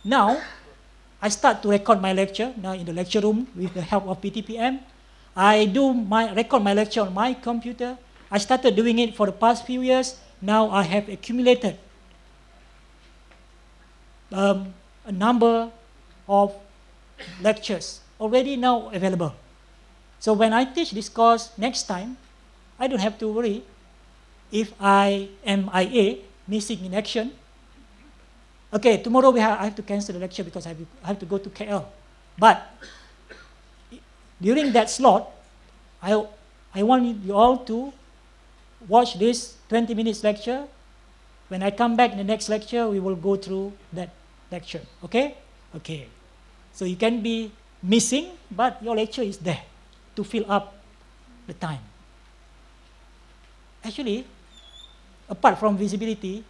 Now, I start to record my lecture, now in the lecture room with the help of PTPM. I record my lecture on my computer. I started doing it for the past few years. Now I have accumulated a number of lectures already now available. So when I teach this course next time, I don't have to worry if I am IA, missing in action. Okay, tomorrow I have to cancel the lecture because I have to go to KL. But during that slot, I want you all to watch this 20 minutes lecture. When I come back in the next lecture, we will go through that lecture. Okay? Okay. So you can be missing, but your lecture is there to fill up the time. Actually, apart from visibility,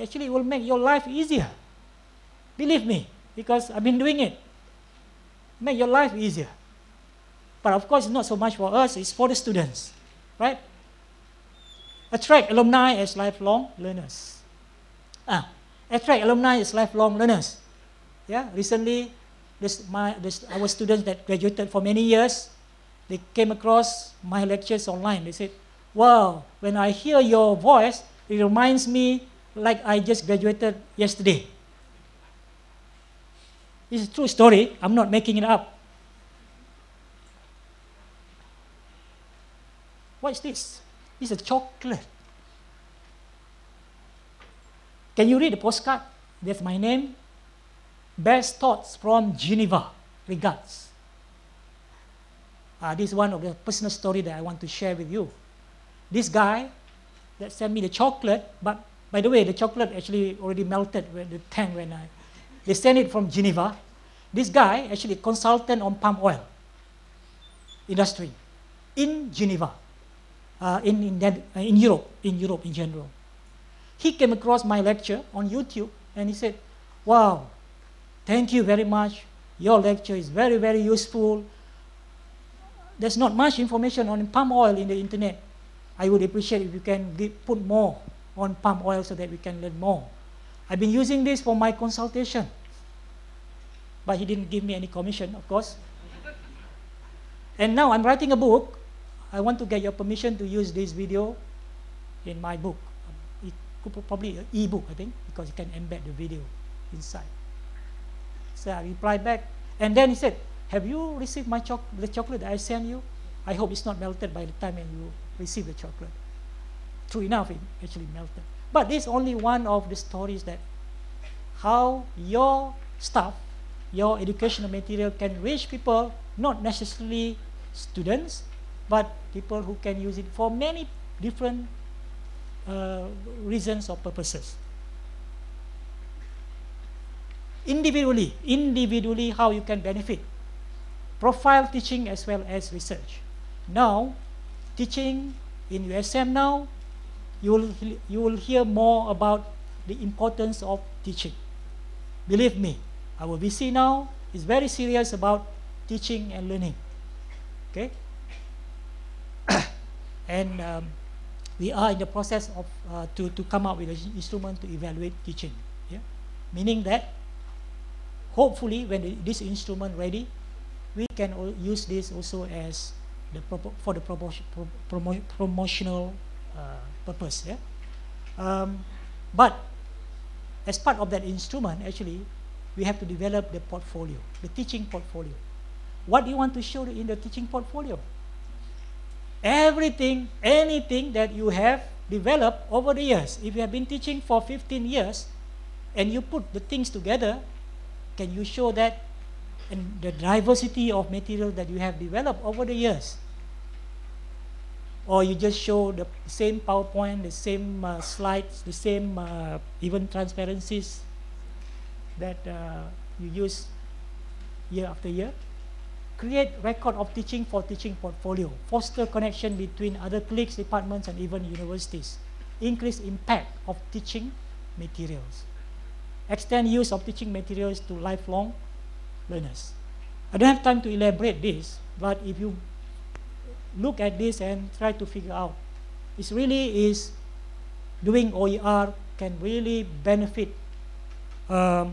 actually it will make your life easier. Believe me, because I've been doing it. Make your life easier. But of course, it's not so much for us, it's for the students, right? Attract alumni as lifelong learners. Attract alumni as lifelong learners. Yeah, recently, our students that graduated for many years, they came across my lectures online. They said, wow, when I hear your voice, it reminds me like I just graduated yesterday. It's a true story. I'm not making it up. What is this? It's a chocolate. Can you read the postcard? That's my name. Best thoughts from Geneva. Regards. This is one of the personal story that I want to share with you. This guy that sent me the chocolate, but by the way, the chocolate actually already melted when the tank when they sent it from Geneva. This guy actually consultant on palm oil industry in Geneva, in Europe in general. He came across my lecture on YouTube and he said, "Wow, thank you very much. Your lecture is very, very useful. There's not much information on palm oil in the internet. I would appreciate if you can put more on palm oil so that we can learn more. I've been using this for my consultation." But he didn't give me any commission, of course. And now I'm writing a book. I want to get your permission to use this video in my book. It could probably an e-book, I think, because you can embed the video inside. So I replied back, and then he said, "Have you received my the chocolate that I sent you? I hope it's not melted by the time when you receive the chocolate." True enough, it actually melted. But this is only one of the stories that how your stuff, your educational material can reach people, not necessarily students, but people who can use it for many different reasons or purposes. Individually, how you can benefit. Profile teaching as well as research. Now, teaching in USM now, you will hear more about the importance of teaching. Believe me, our VC now is very serious about teaching and learning. Okay? And we are in the process of to come up with an instrument to evaluate teaching. Yeah? Meaning that hopefully when this instrument ready, we can use this also as for the promotional purpose. Yeah? But as part of that instrument, actually, we have to develop the portfolio, the teaching portfolio. What do you want to show in the teaching portfolio? Everything, anything that you have developed over the years. If you have been teaching for 15 years and you put the things together, can you show that and the diversity of material that you have developed over the years? Or you just show the same PowerPoint, the same slides, the same even transparencies that you use year after year? Create record of teaching for teaching portfolio. Foster connection between other colleagues, departments, and even universities. Increase impact of teaching materials. Extend use of teaching materials to lifelong learners. I don't have time to elaborate this, but if you look at this and try to figure out, it really is doing OER can really benefit the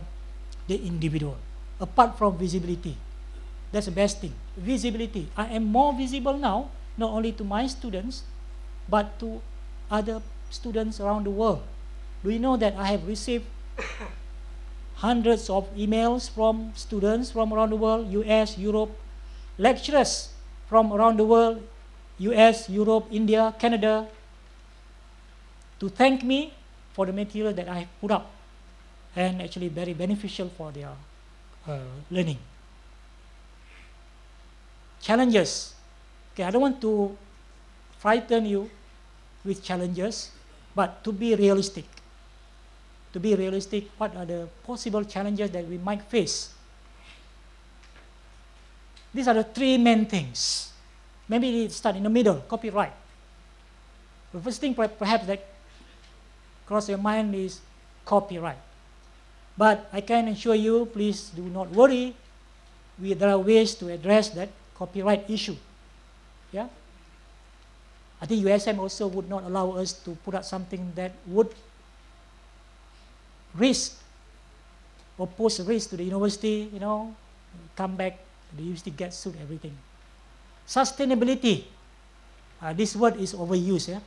individual, apart from visibility. That's the best thing. Visibility. I am more visible now, not only to my students, but to other students around the world. Do you know that I have received hundreds of emails from students from around the world, US, Europe, lecturers from around the world, US, Europe, India, Canada, to thank me for the material that I have put up, and actually very beneficial for their learning. Challenges. Okay, I don't want to frighten you with challenges, but to be realistic. To be realistic, what are the possible challenges that we might face? These are the three main things. Maybe we start in the middle, copyright. The first thing perhaps that cross your mind is copyright. But I can assure you, please do not worry. There are ways to address that copyright issue. Yeah? I think USM also would not allow us to put out something that would risk or pose a risk to the university, come back, the university gets sued, everything. Sustainability. This word is overused, yeah?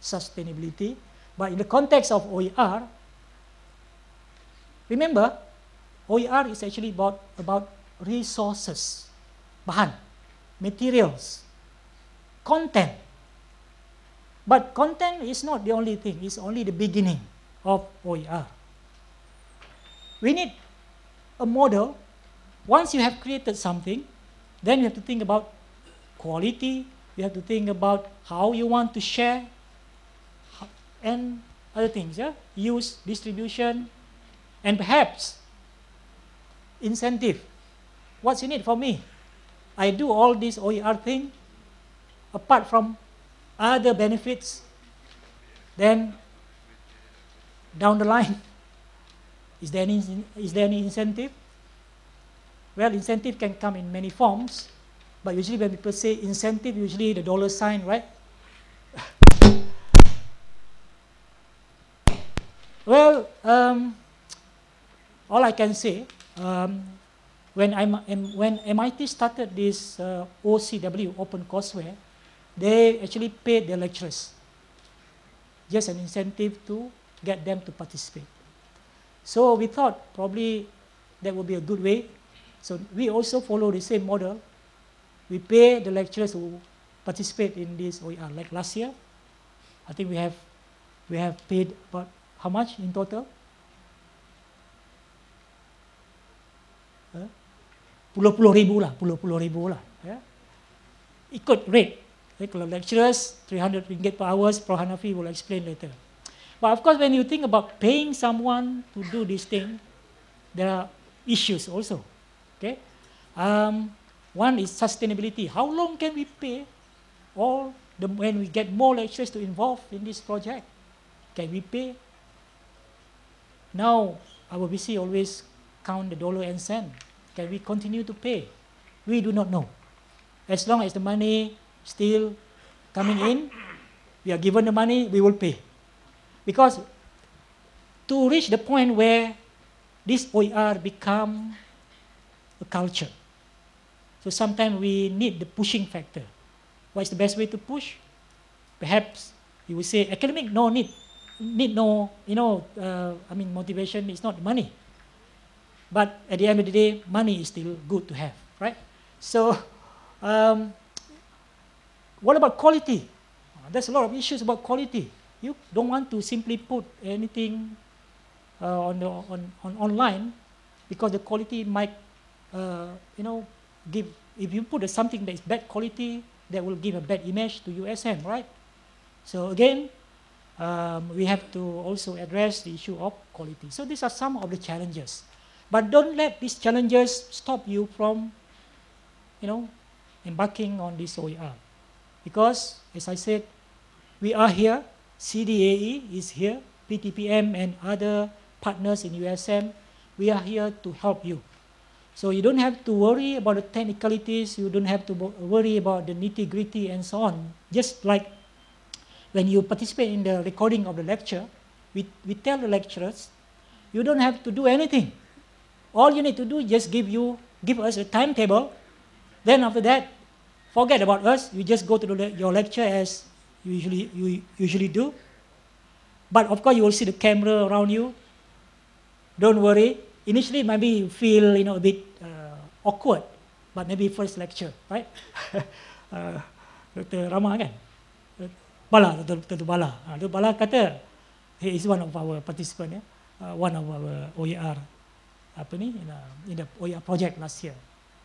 Sustainability. But in the context of OER, remember, OER is actually about resources, bahan, materials, content. But content is not the only thing, it's only the beginning of OER. We need a model. Once you have created something, then you have to think about quality, you have to think about how you want to share, and other things, yeah? Use, distribution, and perhaps incentive. What's in it for me? I do all this OER thing, apart from other benefits, then down the line, is there any incentive? Well, incentive can come in many forms, but usually when people say incentive, usually the dollar sign, right? Well, all I can say, when MIT started this OCW, Open Courseware, they actually paid their lecturers, just an incentive to get them to participate. So we thought probably that would be a good way. So we also follow the same model. We pay the lecturers who participate in this OER. Like last year, I think we have paid about how much in total? Puluh ribu lah. Yeah. Ikut rate. Kalau lecturers, 300 ringgit per hour, Prof. Hanafi will explain later. But of course, when you think about paying someone to do this thing, there are issues also. Okay? One is sustainability. How long can we pay when we get more lecturers to involve in this project? Can we pay? Now, our VC always count the dollar and cent. Can we continue to pay? We do not know. As long as the money still coming in, we are given the money, we will pay. Because to reach the point where this OER become a culture, so sometimes we need the pushing factor. What is the best way to push? Perhaps you will say academic motivation is not money. But at the end of the day, money is still good to have, right? So, what about quality? There's a lot of issues about quality. You don't want to simply put anything online because the quality might, give. If you put something that is bad quality, that will give a bad image to USM, right? So again, we have to also address the issue of quality. So these are some of the challenges. But don't let these challenges stop you from, embarking on this OER. Because, as I said, we are here, CDAE is here, PTPM and other partners in USM, we are here to help you. So you don't have to worry about the technicalities, you don't have to worry about the nitty-gritty and so on. Just like when you participate in the recording of the lecture, we tell the lecturers, you don't have to do anything. All you need to do is just give us a timetable. Then after that, forget about us. You just go to your lecture as you usually do. But of course, you will see the camera around you. Don't worry. Initially, maybe you feel a bit awkward, but maybe first lecture, right? Dr. Rama kan? Dr. Bala. Dr. Bala kata, he is one of our participants, one of our OER. In the OER project last year.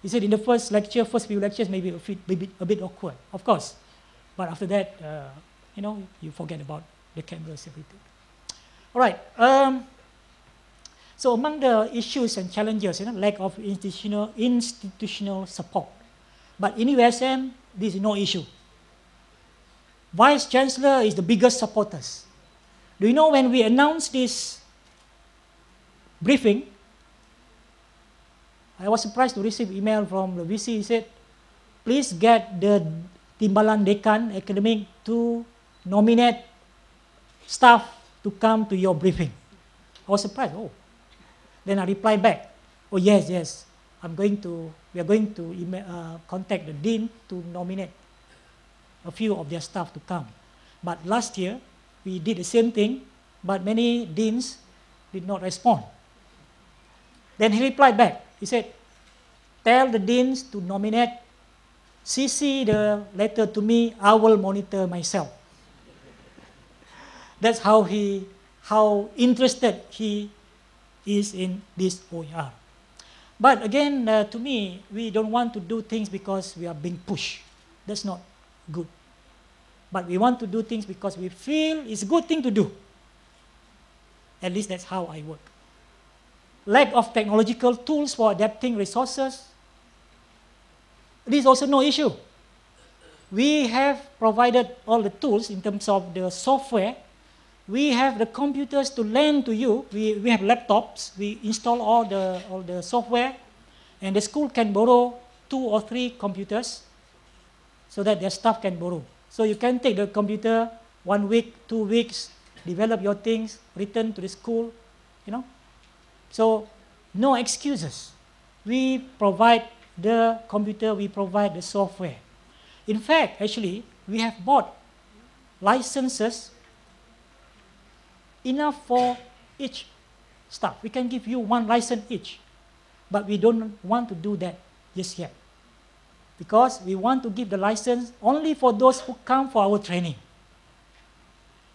He said in the first few lectures, maybe a bit awkward, of course. But after that, you forget about the cameras, everything. All right. So among the issues and challenges, lack of institutional support. But in USM, this is no issue. Vice Chancellor is the biggest supporters. Do you know when we announced this briefing, I was surprised to receive email from the VC. He said, please get the Timbalan Dekan Academic to nominate staff to come to your briefing. I was surprised. Oh. Then I replied back, oh yes, we are going to contact the dean to nominate a few of their staff to come. But last year, we did the same thing, but many deans did not respond. Then he replied back. He said, tell the deans to nominate, CC the letter to me, I will monitor myself. That's how interested he is in this OER. But again, to me, we don't want to do things because we are being pushed. That's not good. But we want to do things because we feel it's a good thing to do. At least that's how I work. Lack of technological tools for adapting resources. This is also no issue. We have provided all the tools in terms of the software. We have the computers to lend to you. We have laptops. We install all the software. And the school can borrow 2 or 3 computers so that their staff can borrow. So you can take the computer 1 week, 2 weeks, develop your things, return to the school, you know. So no excuses. We provide the computer, we provide the software. In fact, actually, we have bought licenses enough for each staff. We can give you 1 license each, but we don't want to do that just yet, because we want to give the license only for those who come for our training.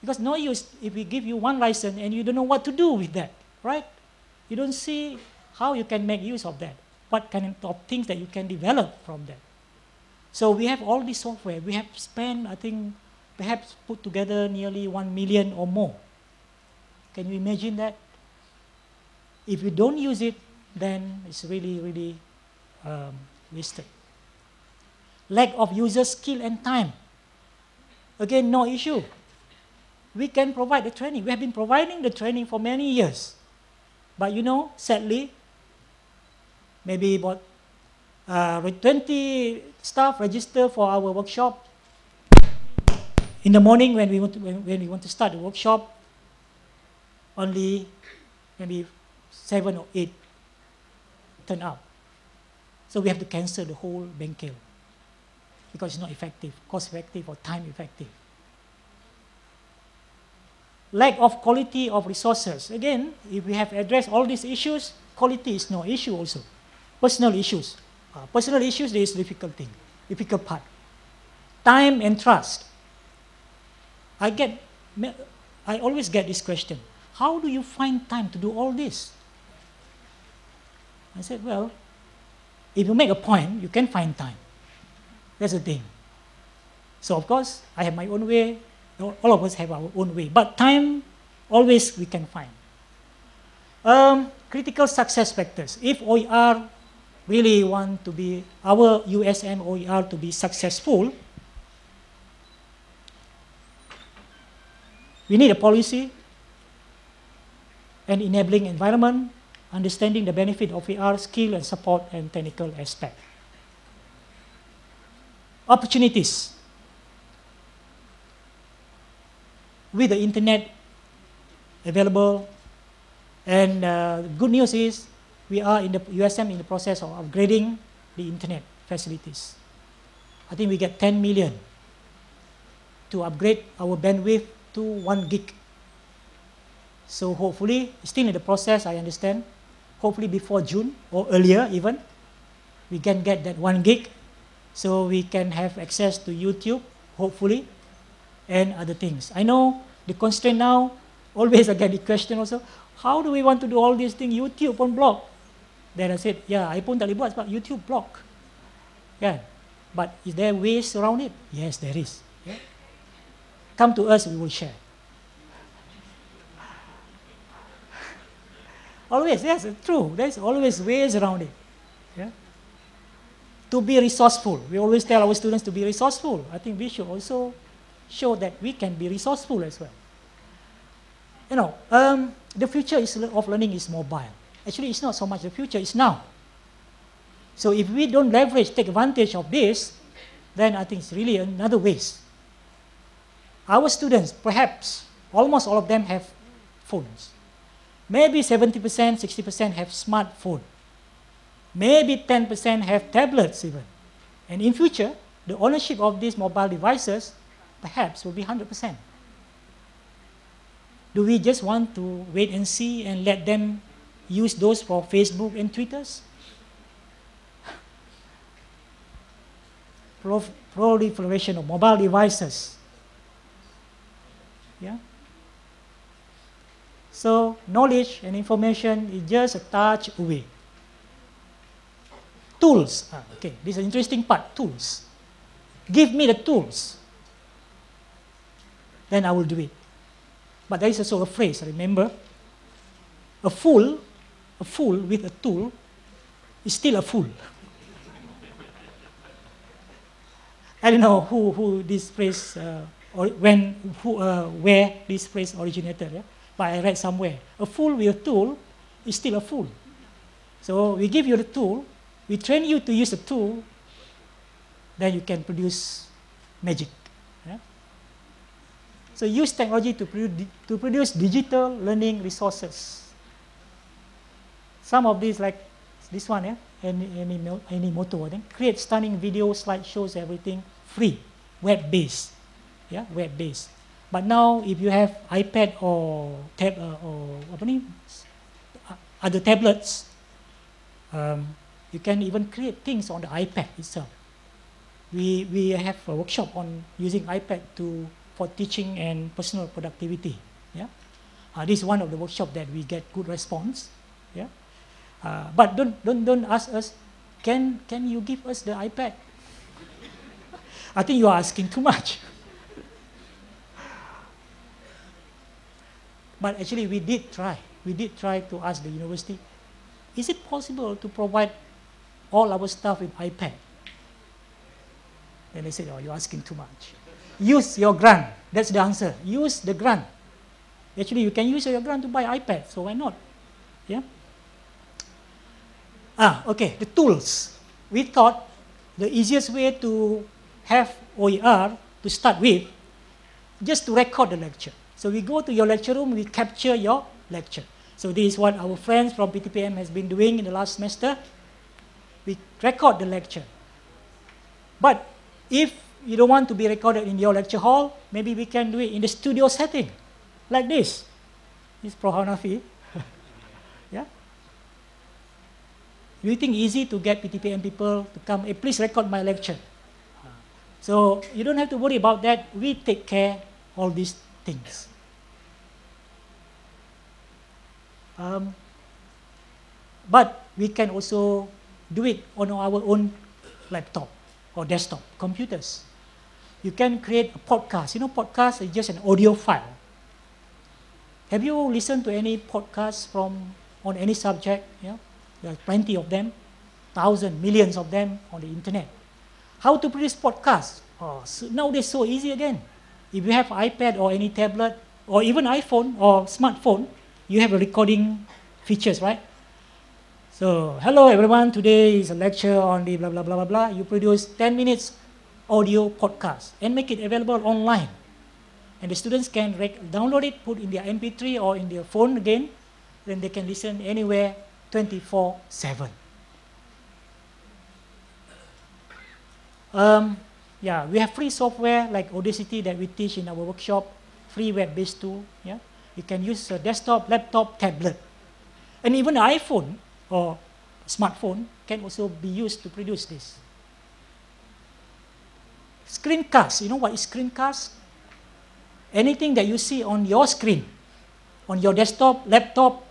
Because no use if we give you 1 license and you don't know what to do with that, right? You don't see how you can make use of that, what kind of things that you can develop from that. So we have all this software. We have spent, I think, perhaps put together nearly 1 million or more. Can you imagine that? If you don't use it, then it's really, really wasted. Lack of user skill and time. Again, no issue. We can provide the training. We have been providing the training for many years. But you know, sadly, maybe about 20 staff register for our workshop. In the morning when we want to start the workshop, only maybe 7 or 8 turn out. So we have to cancel the whole banquet because it's not effective, cost effective or time effective. Lack of quality of resources. Again, if we have addressed all these issues, quality is no issue also. Personal issues. Personal issues is difficult thing, difficult part. Time and trust. I always get this question. How do you find time to do all this? I said, well, if you make a point, you can find time. That's the thing. So of course, I have my own way. All of us have our own way. But time, always we can find. Critical success factors. If OER really want to be, our USM OER to be successful, we need a policy, an enabling environment, understanding the benefit of OER, skill and support, and technical aspect. Opportunities. With the internet available, and the good news is we are in the USM in the process of upgrading the internet facilities. I think we get 10 million to upgrade our bandwidth to 1 gig. So hopefully, still in the process, I understand, hopefully before June or earlier even, we can get that 1 gig so we can have access to YouTube, hopefully, and other things. I know the constraint now, always I get the question also, how do we want to do all these things, YouTube pun block? Then I said, yeah, I pun tak boleh buat sebab YouTube block. Yeah. But is there ways around it? Yes, there is. Yeah. Come to us, we will share. Always, yes, true. There's always ways around it. Yeah. To be resourceful. We always tell our students to be resourceful. I think we should also show that we can be resourceful as well. You know, the future of learning is mobile. Actually, it's not so much the future, it's now. So if we don't leverage, take advantage of this, then I think it's really another waste. Our students, perhaps, almost all of them have phones. Maybe 70%, 60% have smartphone. Maybe 10% have tablets even. And in future, the ownership of these mobile devices perhaps will be 100%. Do we just want to wait and see and let them use those for Facebook and Twitters. Proliferation of mobile devices. Yeah. So knowledge and information is just a touch away. Tools. Okay, this is an interesting part. Tools. Give me the tools. Then I will do it. But there is also a phrase, remember? A fool with a tool is still a fool. I don't know who this phrase, where this phrase originated, yeah? But I read somewhere. A fool with a tool is still a fool. So we give you the tool, we train you to use the tool, then you can produce magic. Yeah? So use technology to produce digital learning resources. Some of these, like this one, yeah? Any motto, I think. Create stunning videos, slideshows, everything free, web-based. Yeah, web-based. But now, if you have iPad or other tablets, you can even create things on the iPad itself. We have a workshop on using iPad for teaching and personal productivity. Yeah, this is one of the workshops that we get good response. Yeah. But don't ask us, can you give us the iPad? I think you are asking too much. But actually we did try. We did try to ask the university, is it possible to provide all our stuff with iPad? And they said, oh, you're asking too much. Use your grant. That's the answer. Use the grant. Actually, you can use your grant to buy iPad, so why not? Yeah. Okay, the tools. We thought the easiest way to have OER to start with, just to record the lecture. So we go to your lecture room, we capture your lecture. So this is what our friends from PTPM has been doing in the last semester. We record the lecture. But if you don't want to be recorded in your lecture hall, maybe we can do it in the studio setting, like this. This is Prof. Hanafi. Yeah. Do you think easy to get PTPM people to come, hey, please record my lecture? So you don't have to worry about that. We take care of all these things. But we can also do it on our own laptop or desktop computers. You can create a podcast. You know, podcast is just an audio file. Have you listened to any podcasts on any subject? Yeah? There are plenty of them, thousands, millions of them on the internet. How to produce podcasts? Oh, so nowadays so easy again. If you have iPad or any tablet or even iPhone or smartphone, you have a recording features, right? So, hello everyone, today is a lecture on the blah, blah, blah, blah, blah. You produce 10 minutes audio podcast and make it available online. And the students can download it, put in their MP3 or in their phone again, then they can listen anywhere 24/7. Yeah, we have free software like Audacity that we teach in our workshop, free web-based tool. Yeah, you can use a desktop, laptop, tablet, and even an iPhone or smartphone can also be used to produce this. Screencast. You know what is screencast? Anything that you see on your screen, on your desktop, laptop,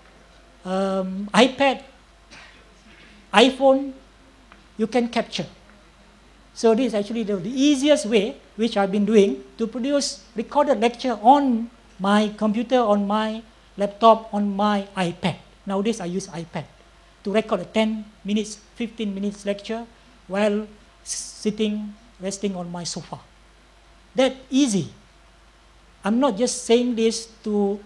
iPad, iPhone, you can capture. So this is actually the easiest way, which I've been doing, to produce recorded lecture on my computer, on my laptop, on my iPad. Nowadays I use iPad to record a 10 minutes, 15 minutes lecture while sitting, resting on my sofa. That easy. I'm not just saying this to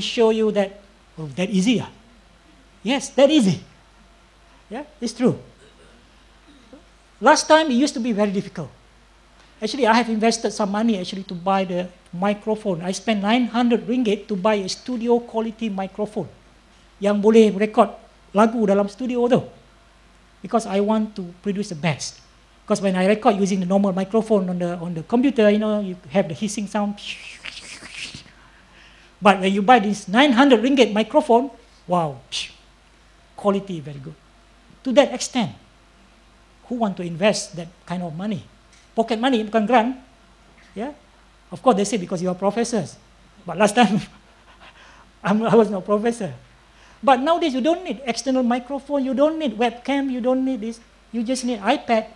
show you that, oh, that easy. Yes, that easy. Yeah, it's true. Last time it used to be very difficult. Actually, I have invested some money actually to buy the microphone. I spent 900 ringgit to buy a studio quality microphone yang boleh record lagu dalam studio tu. Because I want to produce the best. Because when I record using the normal microphone on the computer, you know, you have the hissing sound. But when you buy this 900 ringgit microphone, wow, quality very good. To that extent, who want to invest that kind of money? Pocket money, bukan grant. Yeah? Of course, they say because you are professors. But last time, I was not professor. But nowadays, you don't need external microphone, you don't need webcam, you don't need this. You just need iPad,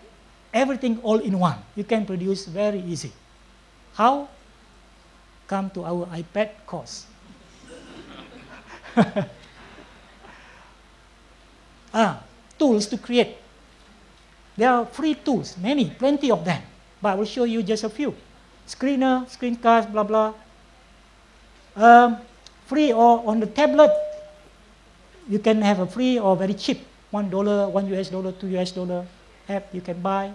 everything all in one. You can produce very easy. How? Come to our iPad course. Tools to create. There are free tools, plenty of them. But I will show you just a few. Screener, screencast, blah, blah. Free or on the tablet, you can have a free or very cheap, $1, $1 US, $2 US app you can buy.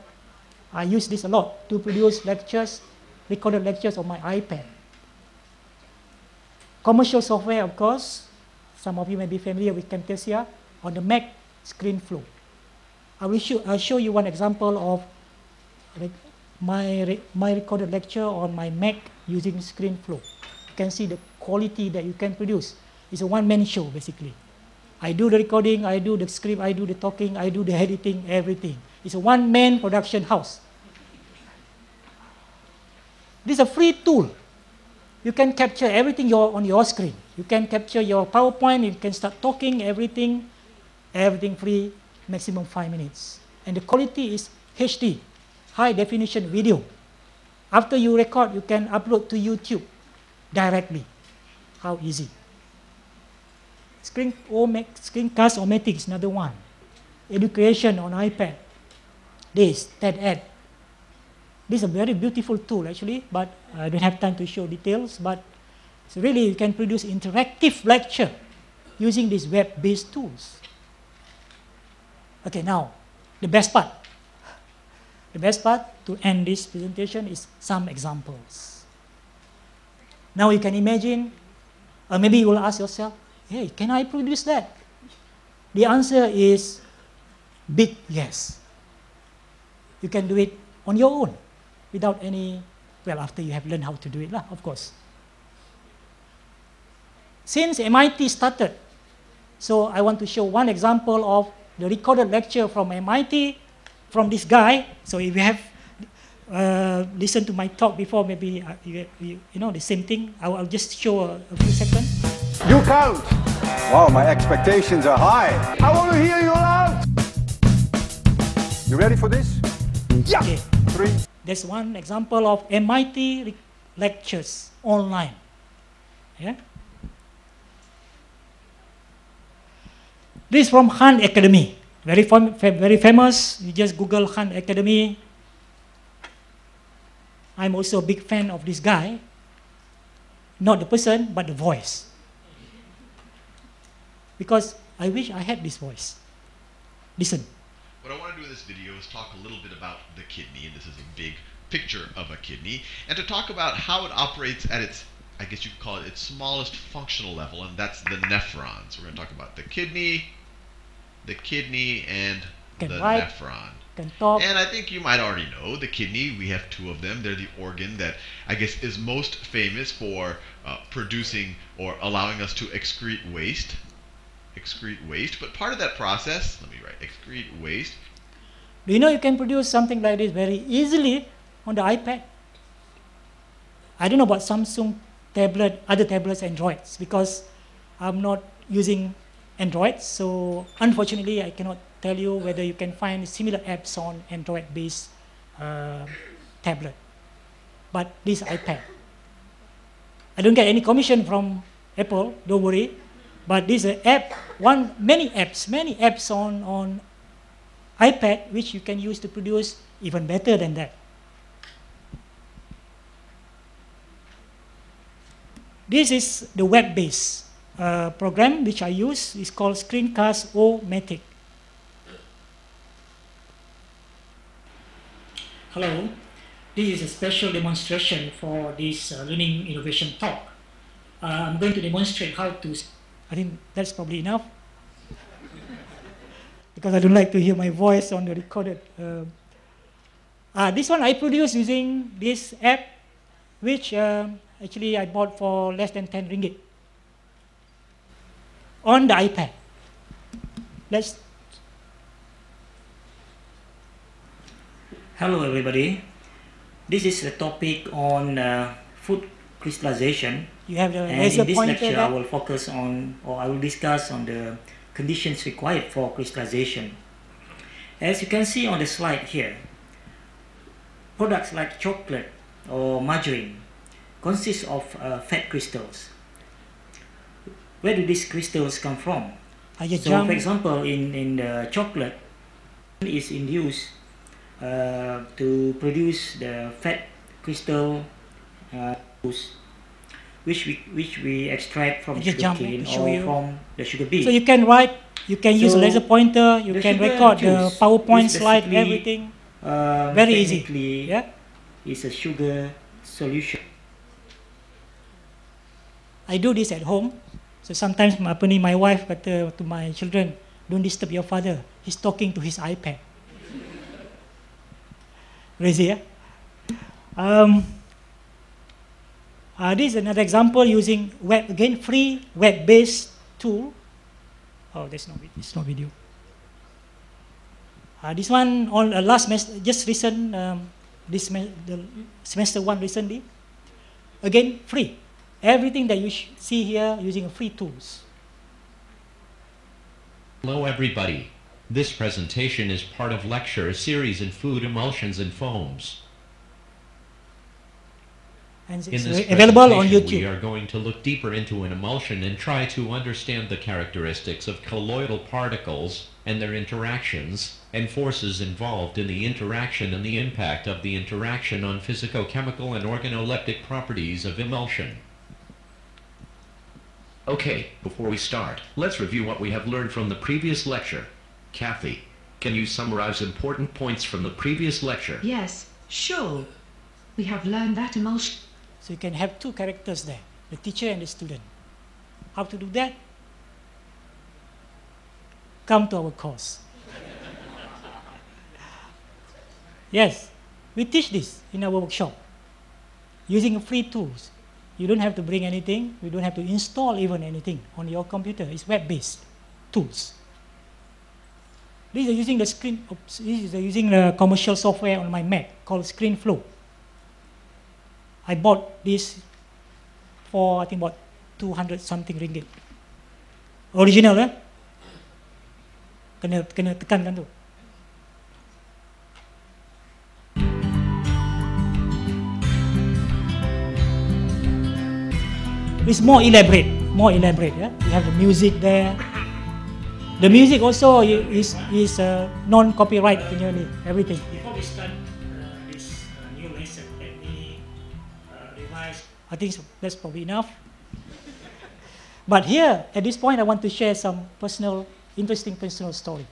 I use this a lot to produce lectures, recorded lectures on my iPad. Commercial software, of course. Some of you may be familiar with Camtasia. On the Mac, ScreenFlow. I'll show you one example of my recorded lecture on my Mac using ScreenFlow. You can see the quality that you can produce. It's a one-man show, basically. I do the recording, I do the script, I do the talking, I do the editing, everything. It's a one-man production house. This is a free tool. You can capture everything on your screen. You can capture your PowerPoint, you can start talking, everything free, maximum 5 minutes. And the quality is HD, high definition video. After you record, you can upload to YouTube directly. How easy. Screencast-O-Matic is another one. Education on iPad. This, TED-Ed. This is a very beautiful tool actually, but I don't have time to show details, but so really you can produce interactive lecture using these web-based tools. Okay, now, the best part. The best part to end this presentation is some examples. Now you can imagine, or maybe you will ask yourself, hey, can I produce that? The answer is big yes. You can do it on your own without any, well, after you have learned how to do it, of course. Since MIT started, so I want to show one example of the recorded lecture from MIT, from this guy. So if you have listened to my talk before, maybe you know the same thing. I'll just show a few seconds. You count. Wow, my expectations are high. I want to hear you loud. You ready for this? Yeah. Okay. 3. There's one example of MIT lectures online. Yeah. This is from Khan Academy. Very famous. You just Google Khan Academy. I'm also a big fan of this guy. Not the person, but the voice. Because I wish I had this voice. Listen. What I want to do in this video is talk a little bit about the kidney, and this is a big picture of a kidney, and to talk about how it operates at its, I guess you could call it its smallest functional level, and that's the nephrons. We're going to talk about the kidney, and the nephron. Can talk. And I think you might already know the kidney. We have 2 of them. They're the organ that I guess is most famous for producing or allowing us to excrete waste. But part of that process, let me write, excrete waste. Do you know you can produce something like this very easily on the iPad? I don't know about Samsung tablet, other tablets, Androids, because I'm not using Androids, so unfortunately I cannot tell you whether you can find similar apps on Android-based tablet. But this iPad, I don't get any commission from Apple, don't worry. But this app, many apps on iPad which you can use to produce even better than that. This is the web-based program which I use. It's called Screencast-O-Matic. Hello, this is a special demonstration for this Learning Innovation talk. I'm going to demonstrate how to, I think that's probably enough. Because I don't like to hear my voice on the recorded. This one I produced using this app, which Actually, I bought for less than 10 ringgit on the iPad. Hello everybody. This is a topic on food crystallization. You have the And laser in this pointer lecture, there. I will focus on, or I will discuss on the conditions required for crystallization. As you can see on the slide here, products like chocolate or margarine consist of fat crystals. Where do these crystals come from? So, for example, in the chocolate, is induced to produce the fat crystal which we extract from sugarcane or from the sugar beet. So you can write, you can use a laser pointer, you can record the PowerPoint slide, everything. Very easy. Yeah, it's a sugar solution. I do this at home. So sometimes my wife kata to my children, don't disturb your father. He's talking to his iPad. Crazy, yeah? This is another example using web, again, free web-based tool. Oh, it's not video. This one on last semester, just recent, the semester one recently. Again, free. Everything that you see here using free tools. Hello everybody. This presentation is part of lecture series in food emulsions and foams. And In it's this available on presentation, YouTube. we are going to look deeper into an emulsion and try to understand the characteristics of colloidal particles and their interactions and forces involved in the interaction and the impact of the interaction on physicochemical and organoleptic properties of emulsion. Okay, before we start, let's review what we have learned from the previous lecture. Kathy, can you summarize important points from the previous lecture? Yes, sure. We have learned that emulsion. So you can have two characters there, the teacher and the student. How to do that? Come to our course. Yes, we teach this in our workshop using free tools. You don't have to bring anything. You don't have to install even anything on your computer. It's web-based tools. These are using the using the commercial software on my Mac called ScreenFlow. I bought this for I think about 200 something ringgit. Original, eh? Kena tekankan tu. It's more elaborate, yeah? You have the music there. The music also is non-copyright, everything. Before we start this new lesson, let me revise. I think that's probably enough. But here, at this point, I want to share some interesting personal story.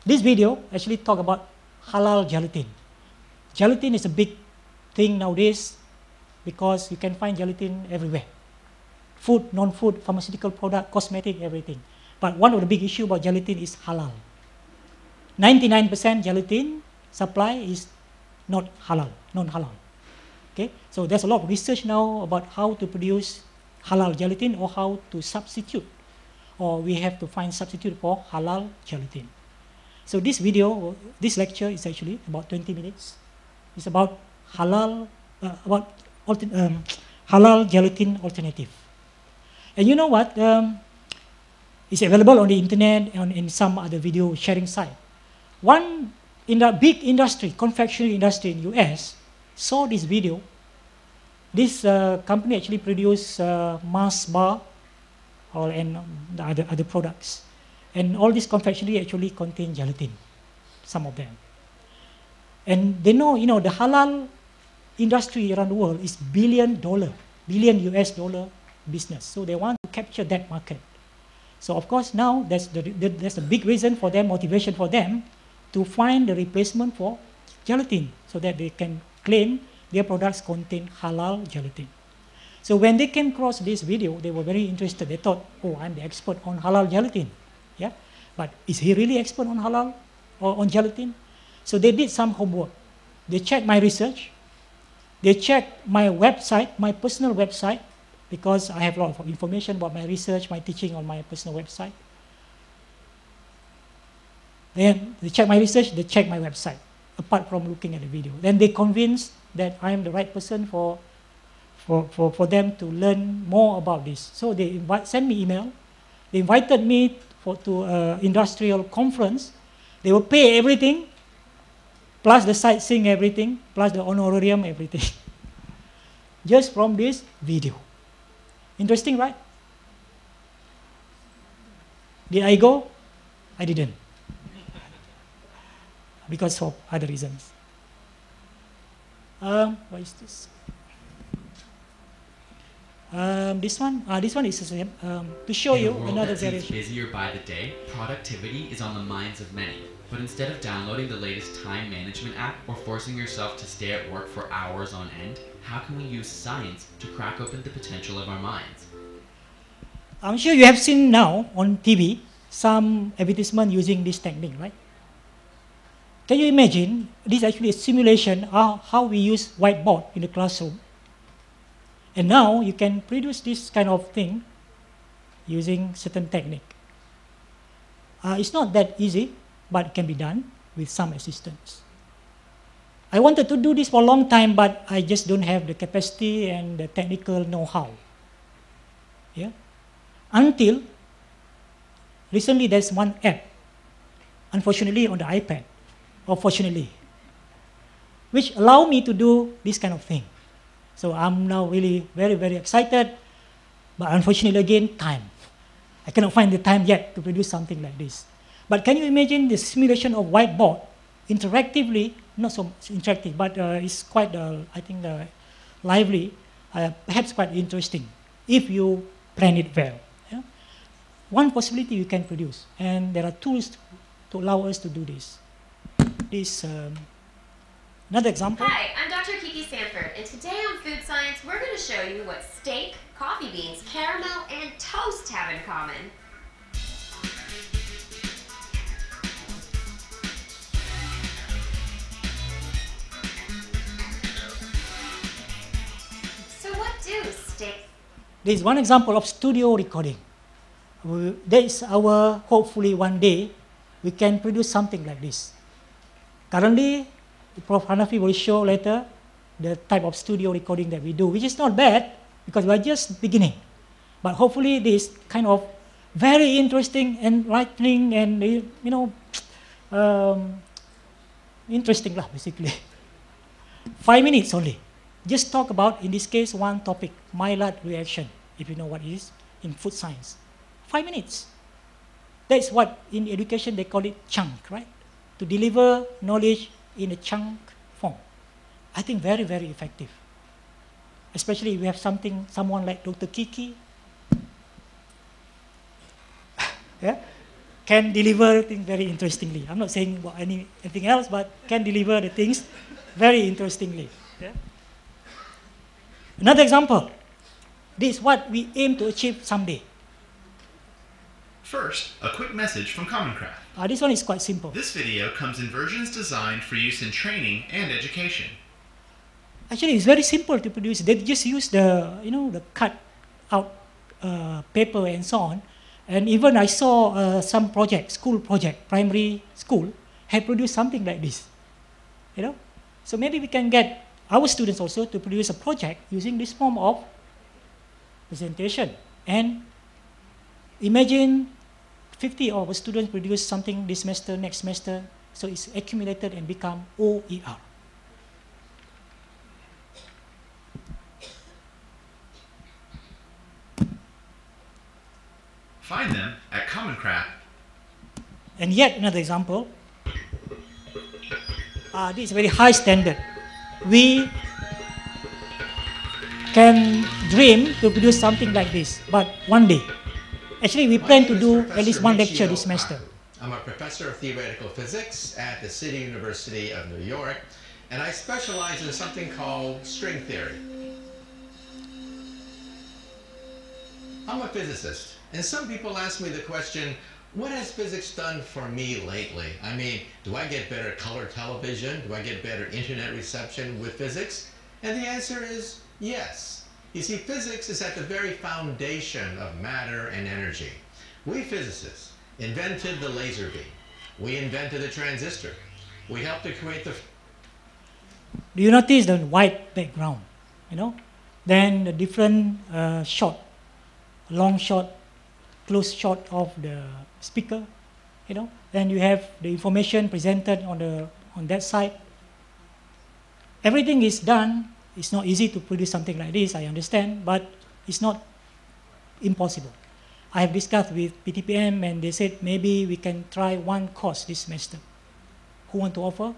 This video actually talk about halal gelatin. Gelatin is a big thing nowadays because you can find gelatin everywhere. Food, non-food, pharmaceutical product, cosmetic, everything. But one of the big issue about gelatin is halal. 99% gelatin supply is not halal, non-halal. Okay, so there's a lot of research now about how to produce halal gelatin or how to substitute, or we have to find substitute for halal gelatin. So this video, this lecture is actually about 20 minutes. It's about halal, halal gelatin alternative. And you know what? It's available on the internet and in some other video sharing site. One in the big industry, confectionery industry in US, saw this video. This company actually produced Mars bar and the other products. And all this confectionery actually contain gelatin, some of them. And they know, the halal industry around the world is billion US dollar business. So they want to capture that market. So of course now that's a big reason for them, motivation for them to find the replacement for gelatin so that they can claim their products contain halal gelatin. So when they came across this video, they were very interested. They thought, oh, I'm the expert on halal gelatin. Yeah, but is he really expert on halal or on gelatin? So they did some homework. They checked my research. They check my website, my personal website, because I have a lot of information about my research, my teaching on my personal website. Then they check my research, they check my website, apart from looking at the video. Then they convince that I am the right person for them to learn more about this. So they send me email. They invited me to an industrial conference. They will pay everything, plus the sightseeing everything, plus the honorarium everything. Just from this video. Interesting, right? Did I go? I didn't. Because of other reasons. What is this? This one is to show you another variation. Busier by the day, productivity is on the minds of many. But instead of downloading the latest time management app or forcing yourself to stay at work for hours on end, how can we use science to crack open the potential of our minds? I'm sure you have seen now on TV some advertisement using this technique, right? Can you imagine, this is actually a simulation of how we use whiteboard in the classroom. And now you can produce this kind of thing using certain technique. It's not that easy, but it can be done with some assistance. I wanted to do this for a long time, but I just don't have the capacity and the technical know-how. Yeah? Until recently, there's one app, unfortunately on the iPad, or fortunately, which allow me to do this kind of thing. So I'm now really very, very excited, but unfortunately again, time. I cannot find the time yet to produce something like this. But can you imagine the simulation of whiteboard interactively, not so much interactive, but it's quite, I think, lively, perhaps quite interesting, if you plan it well. Yeah? One possibility you can produce, and there are tools to allow us to do this. This, another example. Hi, I'm Dr. Kiki Sanford, and today on Food Science, we're going to show you what steak, coffee beans, caramel, and toast have in common. So what do steak? This is one example of studio recording. That is our, hopefully one day, we can produce something like this. Currently, Prof. Hanafi will show later the type of studio recording that we do, which is not bad because we are just beginning. But hopefully this kind of very interesting, enlightening, and interesting lah, basically. 5 minutes only. Just talk about, in this case, one topic, Maillard reaction, if you know what it is, in food science. 5 minutes. That's what in education they call it chunk, right? To deliver knowledge in a chunk form. I think very, very effective. Especially if we have someone like Dr. Kiki, yeah, can deliver things very interestingly. I'm not saying about anything else, but can deliver the things very interestingly. Yeah? Another example. This is what we aim to achieve someday. First, a quick message from Common Craft. This one is quite simple. This video comes in versions designed for use in training and education. Actually, it's very simple to produce. They just use the, the cut out paper and so on. And even I saw some school project, primary school, have produced something like this. So maybe we can get our students also to produce a project using this form of presentation. And imagine 50 of our students produce something this semester, next semester, so it's accumulated and become OER. Find them at Common Craft. And yet another example. This is very high standard. We can dream to produce something like this, but one day. Actually, we plan to do at least one lecture this semester. I'm a professor of theoretical physics at the City University of New York, and I specialize in something called string theory. I'm a physicist, and some people ask me the question, what has physics done for me lately? I mean, do I get better color television? Do I get better internet reception with physics? And the answer is yes. You see, physics is at the very foundation of matter and energy. We physicists invented the laser beam. We invented the transistor. We helped to create the... Do you notice the white background? You know, then the different shot, long shot, close shot of the speaker. You know, then you have the information presented on that side. Everything is done. It's not easy to produce something like this, I understand, but it's not impossible. I have discussed with PTPM and they said maybe we can try one course this semester. Who want to offer?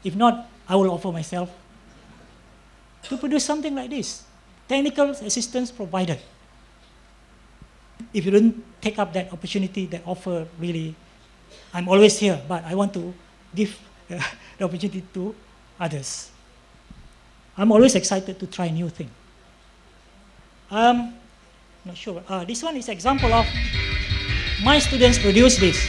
If not, I will offer myself to produce something like this. Technical assistance provided. If you don't take up that opportunity, that offer, really, I'm always here, but I want to give the opportunity to others. I'm always excited to try new things. Not sure. This one is example of my students produce this.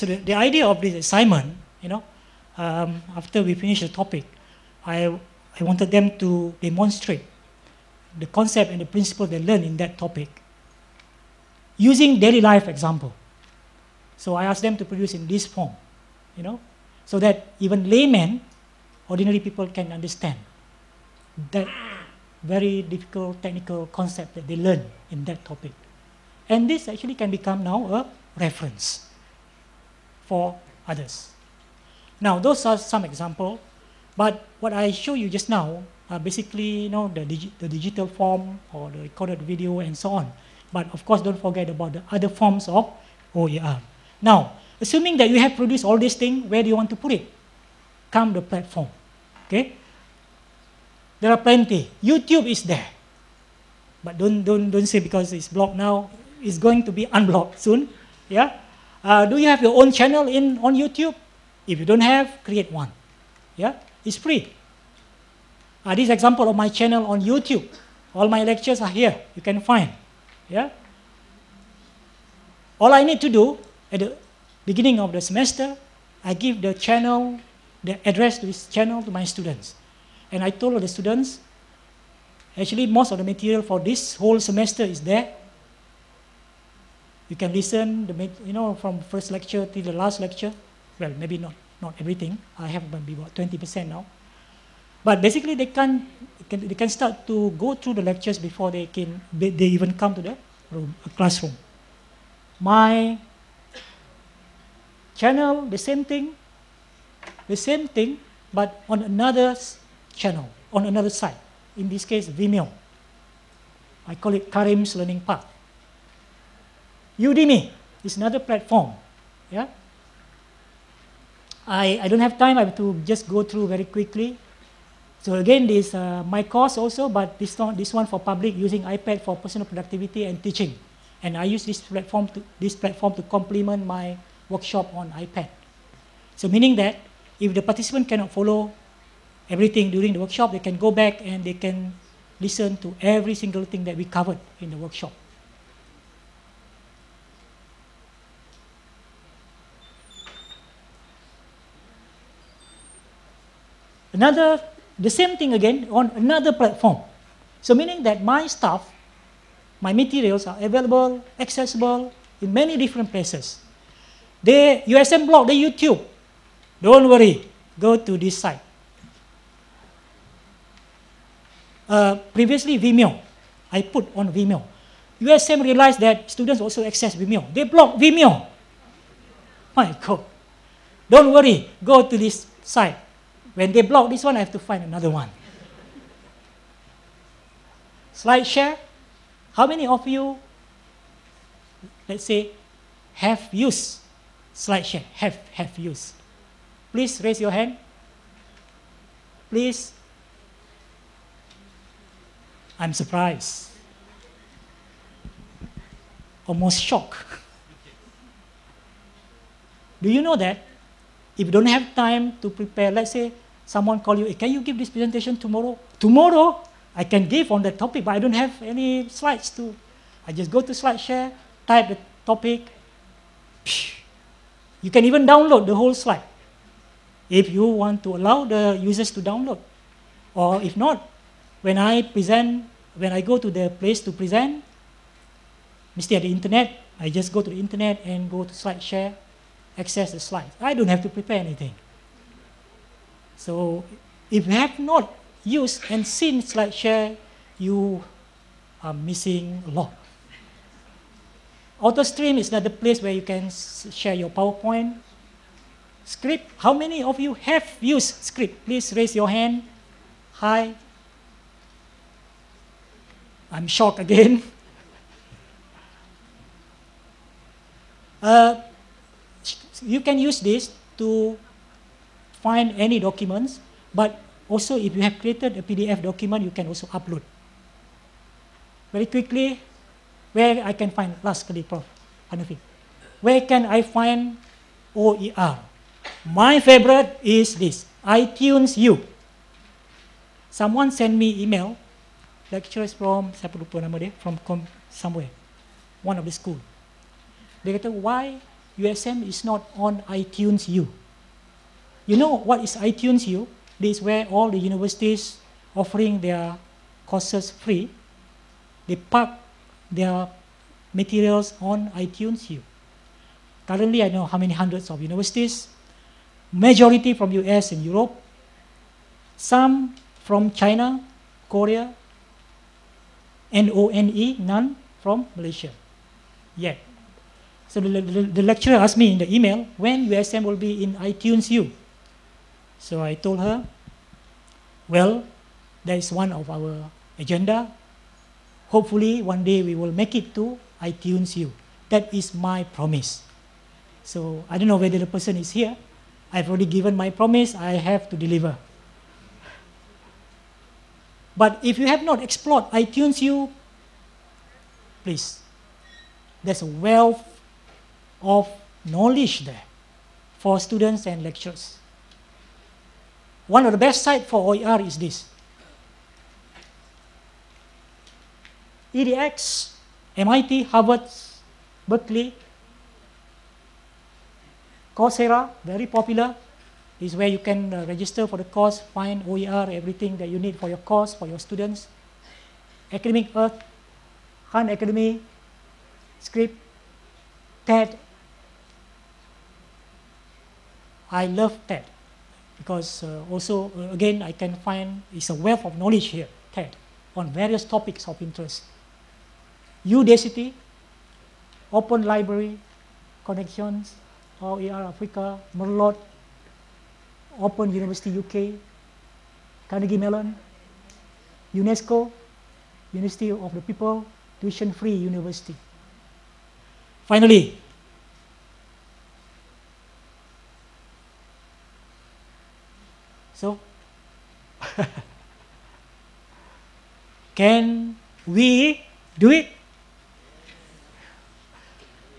So the idea of this assignment, you know, after we finish the topic, I wanted them to demonstrate the concept and the principle they learned in that topic using daily life example. So I asked them to produce in this form, you know, so that even laymen, ordinary people can understand that very difficult technical concept that they learn in that topic. And this actually can become now a reference for others. Now, those are some examples, but what I show you just now are basically, you know, the digital form or the recorded video and so on. But of course, don't forget about the other forms of OER. Now, assuming that you have produced all these things, where do you want to put it? Come the platform, okay? There are plenty. YouTube is there, but don't say because it's blocked now, it's going to be unblocked soon, yeah? Do you have your own channel on YouTube? If you don't have, create one. Yeah, it's free. This example of my channel on YouTube. All my lectures are here. You can find. Yeah. All I need to do at the beginning of the semester, I give the channel, the address to this channel to my students, and I told the students, actually most of the material for this whole semester is there. You can listen, you know, from first lecture till the last lecture. Well, maybe not everything. I have maybe about 20% now. But basically, they can start to go through the lectures before they even come to the classroom. My channel, the same thing, but on another channel, on another site. In this case, Vimeo. I call it Karim's Learning Path. Udemy is another platform. Yeah. I don't have time. I have to just go through very quickly. So again, this my course also, but this one for public using iPad for personal productivity and teaching. And I use this platform to complement my workshop on iPad. So meaning that if the participant cannot follow everything during the workshop, they can go back and they can listen to every single thing that we covered in the workshop. The same thing again on another platform. So meaning that my stuff, my materials are available, accessible in many different places. They USM block the YouTube. Don't worry. Go to this site. Previously Vimeo. I put on Vimeo. USM realized that students also access Vimeo. They block Vimeo. My God. Don't worry. Go to this site. When they block this one, I have to find another one. Slide share. How many of you, let's say, have used SlideShare? Have used. Please raise your hand. Please. I'm surprised. Almost shocked. Do you know that if you don't have time to prepare, let's say someone call you, hey, can you give this presentation tomorrow? Tomorrow, I can give on that topic, but I don't have any slides to. I just go to SlideShare, type the topic. You can even download the whole slide if you want to allow the users to download. Or if not, when I go to the place to present, mesti ada internet, I just go to the internet and go to SlideShare, access the slides. I don't have to prepare anything. So if you have not used and seen SlideShare, you are missing a lot. AutoStream is not the place where you can share your PowerPoint. Script, how many of you have used Script? Please raise your hand. Hi. I'm shocked again. You can use this to find any documents, but also if you have created a PDF document, you can also upload. Very quickly, where I can find, last kali Prof. Hanafi, where can I find OER? My favorite is this, iTunes U. Someone sent me email, lecturers from, siapa lupa nama dia, from somewhere, one of the school. They kata, why USM is not on iTunes U? You know what is iTunes U? This is where all the universities offering their courses free, they park their materials on iTunes U. Currently, I know how many hundreds of universities, majority from US and Europe, some from China, Korea, NONE, none from Malaysia yet. So the lecturer asked me in the email, when USM will be in iTunes U? So I told her, well, that is one of our agenda. Hopefully, one day we will make it to iTunes U. That is my promise. So I don't know whether the person is here. I've already given my promise. I have to deliver. But if you have not explored iTunes U, please, there's a wealth of knowledge there for students and lecturers. One of the best sites for OER is this. EDX, MIT, Harvard, Berkeley, Coursera, very popular, is where you can register for the course, find OER, everything that you need for your course, for your students. Academic Earth, Khan Academy, Script, TED. I love TED because also, again, I can find, it's a wealth of knowledge here, TED, on various topics of interest. Udacity, Open Library, Connections, OER Africa, Merlot, Open University UK, Carnegie Mellon, UNESCO, University of the People, tuition-free university. Finally, so can we do it?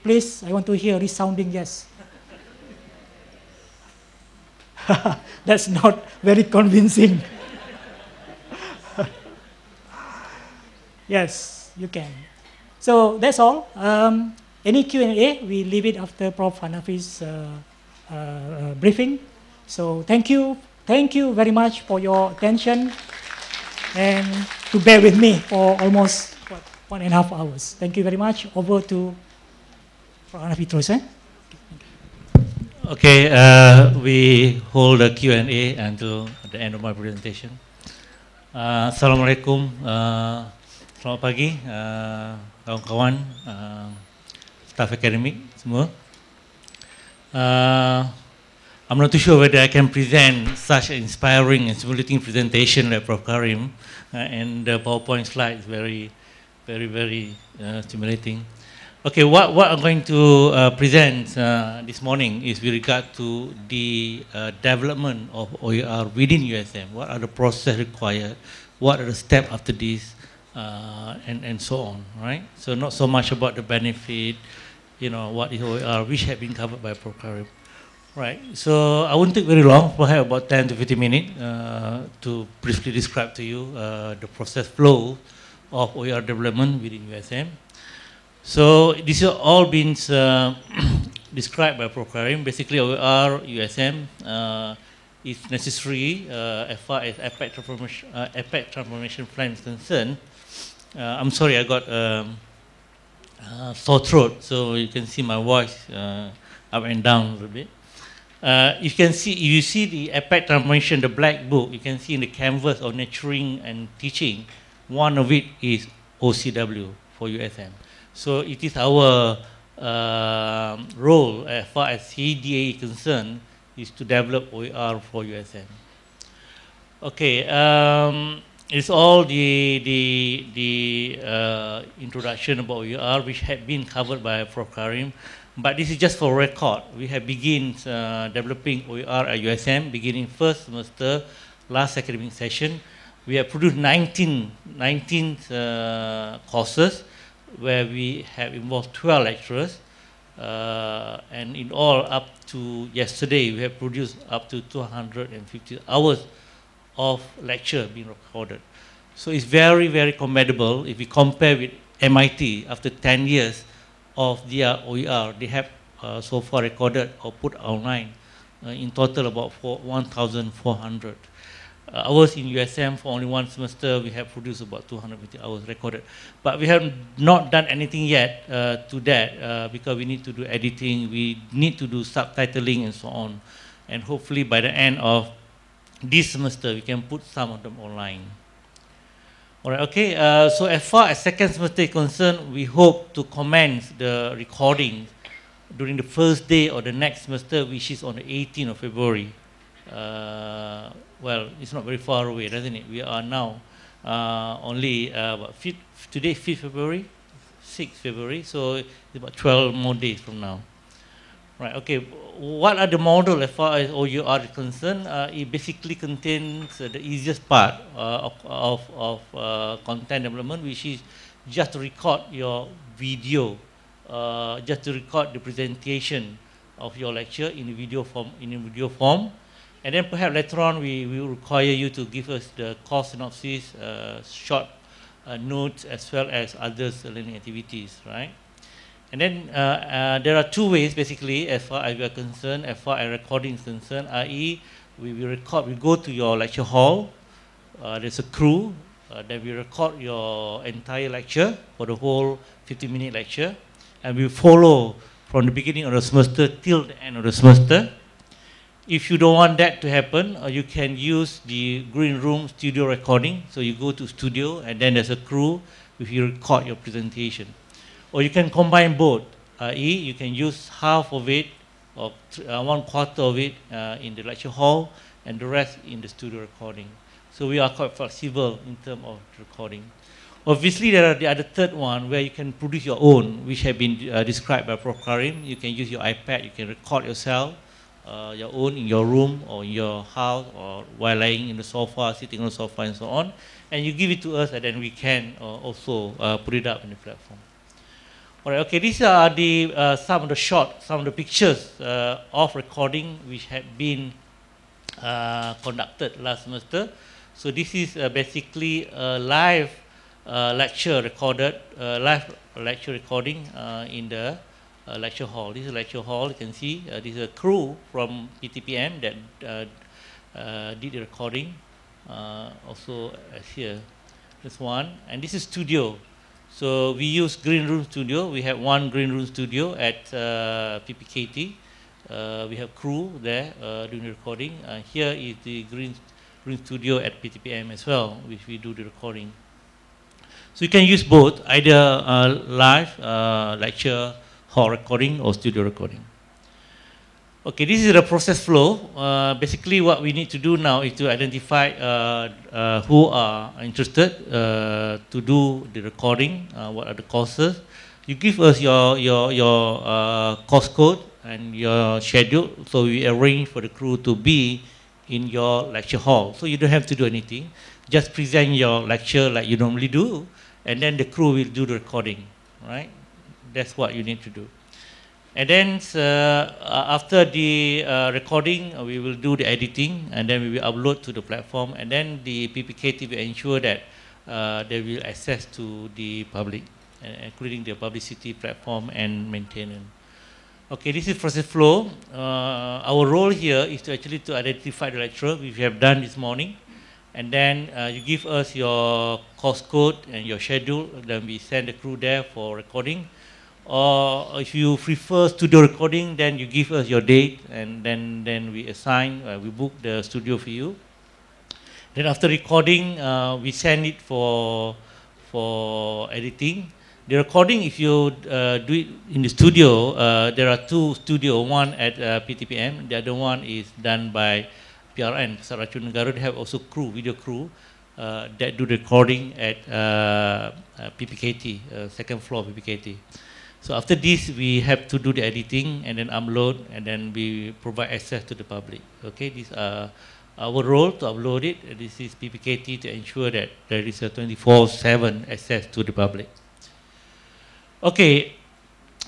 Please, I want to hear a resounding yes. That's not very convincing. Yes, you can. So that's all. Any Q&A, we leave it after Prof. Hanafi's briefing. So thank you very much for your attention and to bear with me for almost 1.5 hours. Thank you very much. Over to Prof. Hanafi terus. Okay, we hold a Q&A until the end of my presentation. Assalamualaikum, selamat pagi, kawan-kawan, staff akademik semua. I'm not too sure whether I can present such an inspiring and stimulating presentation like Prof. Karim, and the PowerPoint slide is very stimulating. Okay, what I'm going to present this morning is with regard to the development of OER within USM. What are the process required? What are the steps after this? And so on, right? So not so much about the benefit, you know, what is OER, which have been covered by Prof. Karim. Right, so I won't take very long, perhaps about 10 to 15 minutes to briefly describe to you the process flow of OER development within USM. So this has all been described by Prof. Karim. Basically, OER USM is necessary as far as APEC transformation plan is concerned. I'm sorry, I got sore throat, so you can see my voice up and down a little bit. You can see, if you see the APEC transformation, the black book, you can see in the canvas of nurturing and teaching, one of it is OCW for USM. So it is our role as far as CDA is concerned is to develop OER for USM. Okay, it's all the introduction about OER which had been covered by Prof. Karim, but this is just for record. We have begun developing OER at USM beginning first semester, last academic session. We have produced 19 courses, where we have involved 12 lecturers, and in all up to yesterday we have produced up to 250 hours of lecture being recorded. So it's very commendable if we compare with MIT after 10 years of their OER. They have so far recorded or put online in total about 1,400 hours in USM. For only one semester, we have produced about 250 hours recorded. But we have not done anything yet to that because we need to do editing, we need to do subtitling and so on. And hopefully by the end of this semester, we can put some of them online. All right, okay, so as far as second semester is concerned, we hope to commence the recording during the first day of the next semester, which is on the 18th of February. Well, it's not very far away, doesn't it? We are now only today 5th February, 6th February, so it's about 12 more days from now. Right, okay, what are the models as far as OER is concerned? It basically contains the easiest part of content development, which is just to record your video, just to record the presentation of your lecture in a video form. And then perhaps later on we will require you to give us the course synopsis, short notes, as well as other learning activities, right? And then there are two ways basically as far as we are concerned, as far as recording is concerned, i.e. we go to your lecture hall, there's a crew, then we record your entire lecture for the whole 50-minute lecture, and we follow from the beginning of the semester till the end of the semester. If you don't want that to happen, you can use the green room studio recording. So you go to studio and then there's a crew if you record your presentation. Or you can combine both, i.e. you can use half of it or 1/4 of it in the lecture hall and the rest in the studio recording. So we are quite flexible in terms of recording. Obviously there are the other third one where you can produce your own, which have been described by Prof. Karim. You can use your iPad, you can record yourself, your own in your room or in your house or while lying in the sofa, sitting on the sofa and so on, and you give it to us and then we can also put it up in the platform. All right, okay, these are the some of the pictures of recording which had been conducted last semester. So this is basically a live lecture recording in the lecture hall. This is a lecture hall. You can see this is a crew from PTPM that did the recording. Also here, this one, and this is studio. So we use green room studio. We have one green room studio at PPKT We have crew there doing the recording. Here is the green studio at PTPM as well, which we do the recording. So you can use both, either live lecture hall recording or studio recording. Okay, this is the process flow. Basically, what we need to do now is to identify who are interested to do the recording. What are the courses? You give us your course code and your schedule, so we arrange for the crew to be in your lecture hall. So you don't have to do anything. Just present your lecture like you normally do, and then the crew will do the recording, right? That's what you need to do. And then after the recording, we will do the editing, and then we will upload to the platform, and then the PPKT will ensure that they will access to the public, including the publicity platform and maintenance. Okay, this is process flow. Our role here is to actually to identify the lecturer, which we have done this morning, and then you give us your course code and your schedule, then we send the crew there for recording. Or if you prefer studio recording, then you give us your date, and then we assign, we book the studio for you. Then after recording, we send it for editing. The recording, if you do it in the studio, there are two studios, one at PTPM, the other one is done by PRN, Pusat Racun Negara. They have also crew, video crew, that do the recording at PPKT, second floor PPKT. So after this, we have to do the editing and then upload, and then we provide access to the public. Okay, these are our role to upload it. This is PPKT to ensure that there is a 24/7 access to the public. Okay,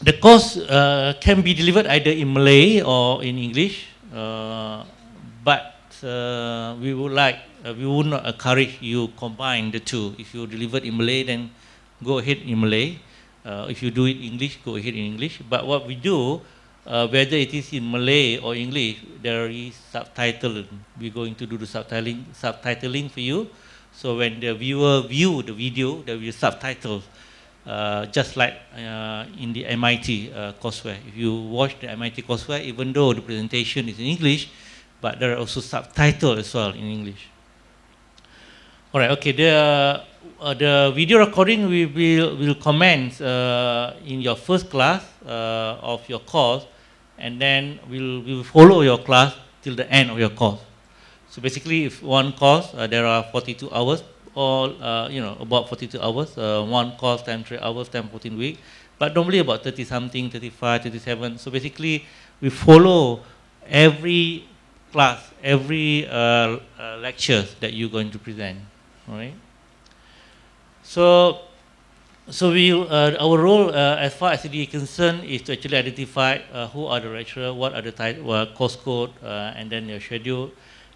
the course can be delivered either in Malay or in English, but we would not encourage you combine the two. If you deliver in Malay, then go ahead in Malay. If you do it in English, go ahead in English. But what we do, whether it is in Malay or English, there is subtitling. We're going to do the subtitling for you. So when the viewer view the video, there will be subtitles, just like in the MIT courseware. If you watch the MIT courseware, even though the presentation is in English, but there are also subtitles as well in English. All right. Okay. The video recording will commence in your first class of your course, and then we'll follow your class till the end of your course. So basically, if one course there are 42 hours, or about 42 hours. One course times 3 hours times 14 weeks, but normally about 30 something, 35, 37. So basically, we follow every class, every lectures that you're going to present. All right. So our role as far as the concerned is to actually identify who are the lecturer, what are the course code, and then your schedule,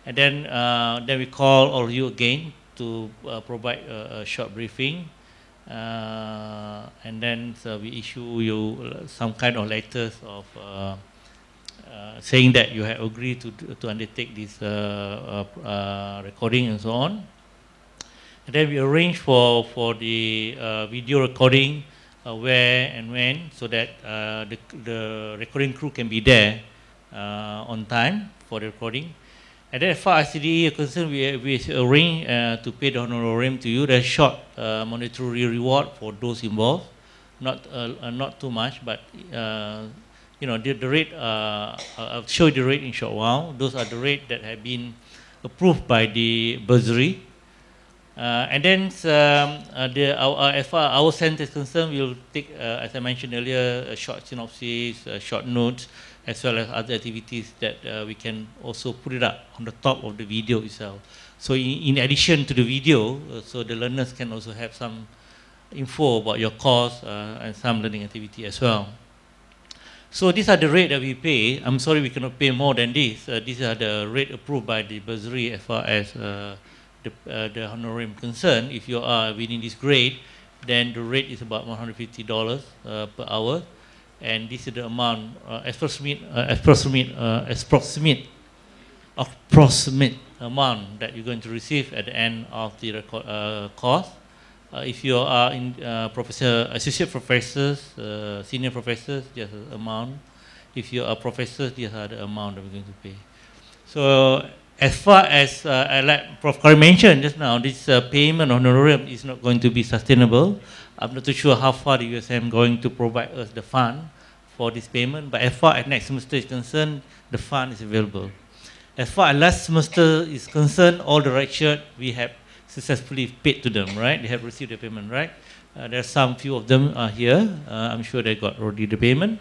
and then we call all of you again to provide a short briefing, and then we issue you some kind of letters of saying that you have agreed to undertake this recording and so on. And then we arrange for the video recording where and when, so that the recording crew can be there on time for the recording. And then as far as CDE is concerned, we arrange to pay the honorarium to you. There's short monetary reward for those involved, not too much, but the rate. I'll show you the rate in a short while. Those are the rates that have been approved by the bursary. And then as far as our center is concerned, we'll take, as I mentioned earlier, a short synopsis, short notes, as well as other activities that we can also put it up on the top of the video itself. So in addition to the video, so the learners can also have some info about your course and some learning activity as well. So these are the rate that we pay. I'm sorry we cannot pay more than this. These are the rate approved by the bursary as far as the honorarium concerned. If you are within this grade, then the rate is about $150 per hour, and this is the amount approximate amount that you're going to receive at the end of the course. If you are in associate professors, senior professors, just an amount. If you are a professor, these are the amount that we're going to pay. So as far as like Prof. Kari mentioned just now, this payment honorarium is not going to be sustainable. I'm not too sure how far the USM going to provide us the fund for this payment, but as far as next semester is concerned, the fund is available. As far as last semester is concerned, all the right shirt we have successfully paid to them, right? They have received the payment, right? There are some few of them are here. I'm sure they got already the payment.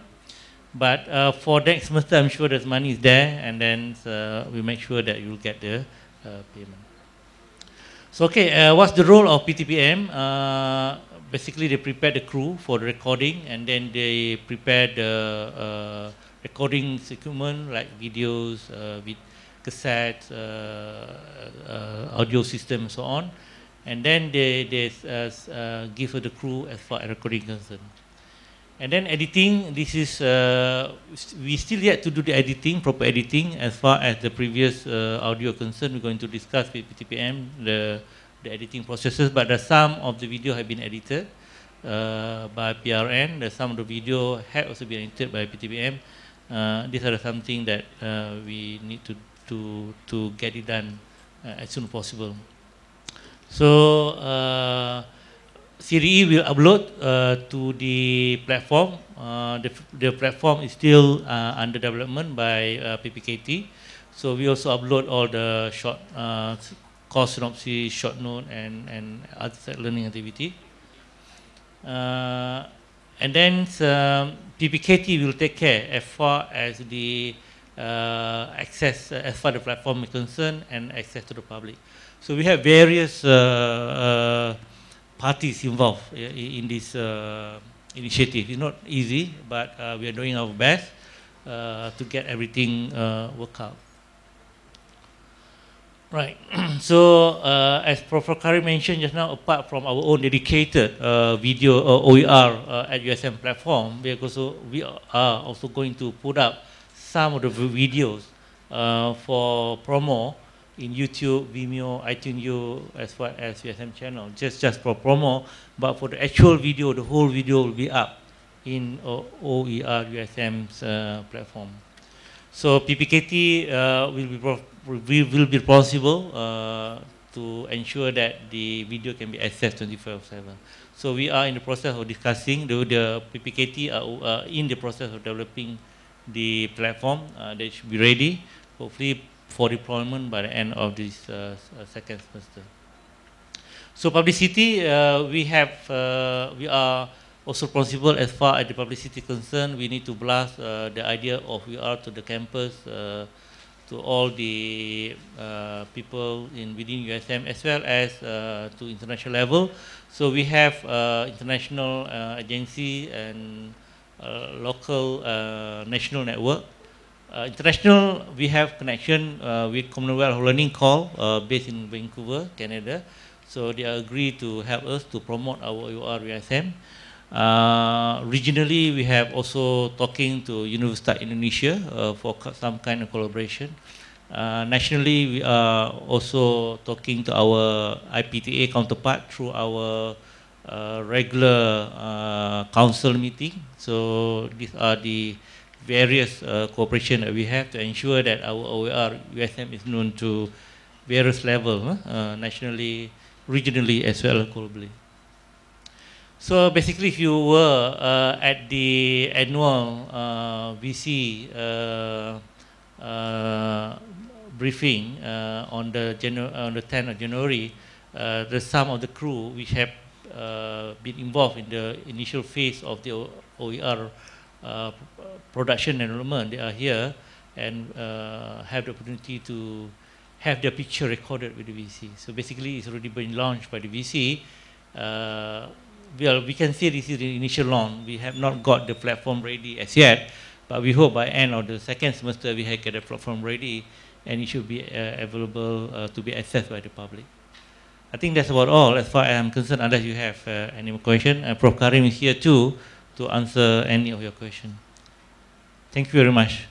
But for next semester, I'm sure there's money is there, and then we make sure that you'll get the payment. So okay, what's the role of PTPM? Basically, they prepare the crew for the recording, and then they prepare the recording equipment like videos, with cassettes, audio system, and so on. And then they give the crew as far as recording concerned. And then editing, this is, we still yet to do the editing, proper editing, as far as the previous audio concerned. We're going to discuss with PTPM the editing processes, but some of the video have been edited by PRN. Some of the video have also been edited by PTPM. These are something that we need to get it done as soon as possible. So CDE will upload to the platform. The platform is still under development by PPKT. So we also upload all the short course synopsis, short note, and other learning activity. And then PPKT will take care as far as the access, as far as the platform is concerned, and access to the public. So we have various parties involved in this initiative. It's not easy, but we are doing our best to get everything worked out. Right. So as Prof. Kari mentioned just now, apart from our own dedicated video OER at USM platform, we are also going to put up some of the videos for promo in YouTube, Vimeo, iTunes U, as well as USM channel, just for promo. But for the actual video, the whole video will be up in OER USM's platform. So PPKT will be responsible to ensure that the video can be accessed 24/7. So we are in the process of discussing. The PPKT are in the process of developing the platform. They should be ready, hopefully, for deployment by the end of this second semester. So publicity, we are also responsible as far as the publicity concerned. We need to blast the idea of OER to the campus, to all the people within USM, as well as to international level. So we have international agency and local national network. International, we have connection with Commonwealth Learning Call based in Vancouver, Canada. So they agreed to help us to promote our OER USM. Regionally, we have also talking to Universitas Indonesia for some kind of collaboration. Nationally, we are also talking to our IPTA counterpart through our regular council meeting. So these are the various cooperation that we have to ensure that our OER USM is known to various levels, nationally, regionally, as well as globally. So basically, if you were at the annual VC briefing on the 10th of January, some of the crew which have been involved in the initial phase of the OER production and development, they are here and have the opportunity to have their picture recorded with the VC. So basically, it's already been launched by the VC. Well, we can say this is the initial launch. We have not got the platform ready as yet, but we hope by end of the second semester we have get the platform ready, and it should be available to be accessed by the public. I think that's about all as far as I'm concerned, unless you have any more questions. Prof. Karim is here too to answer any of your questions. Thank you very much.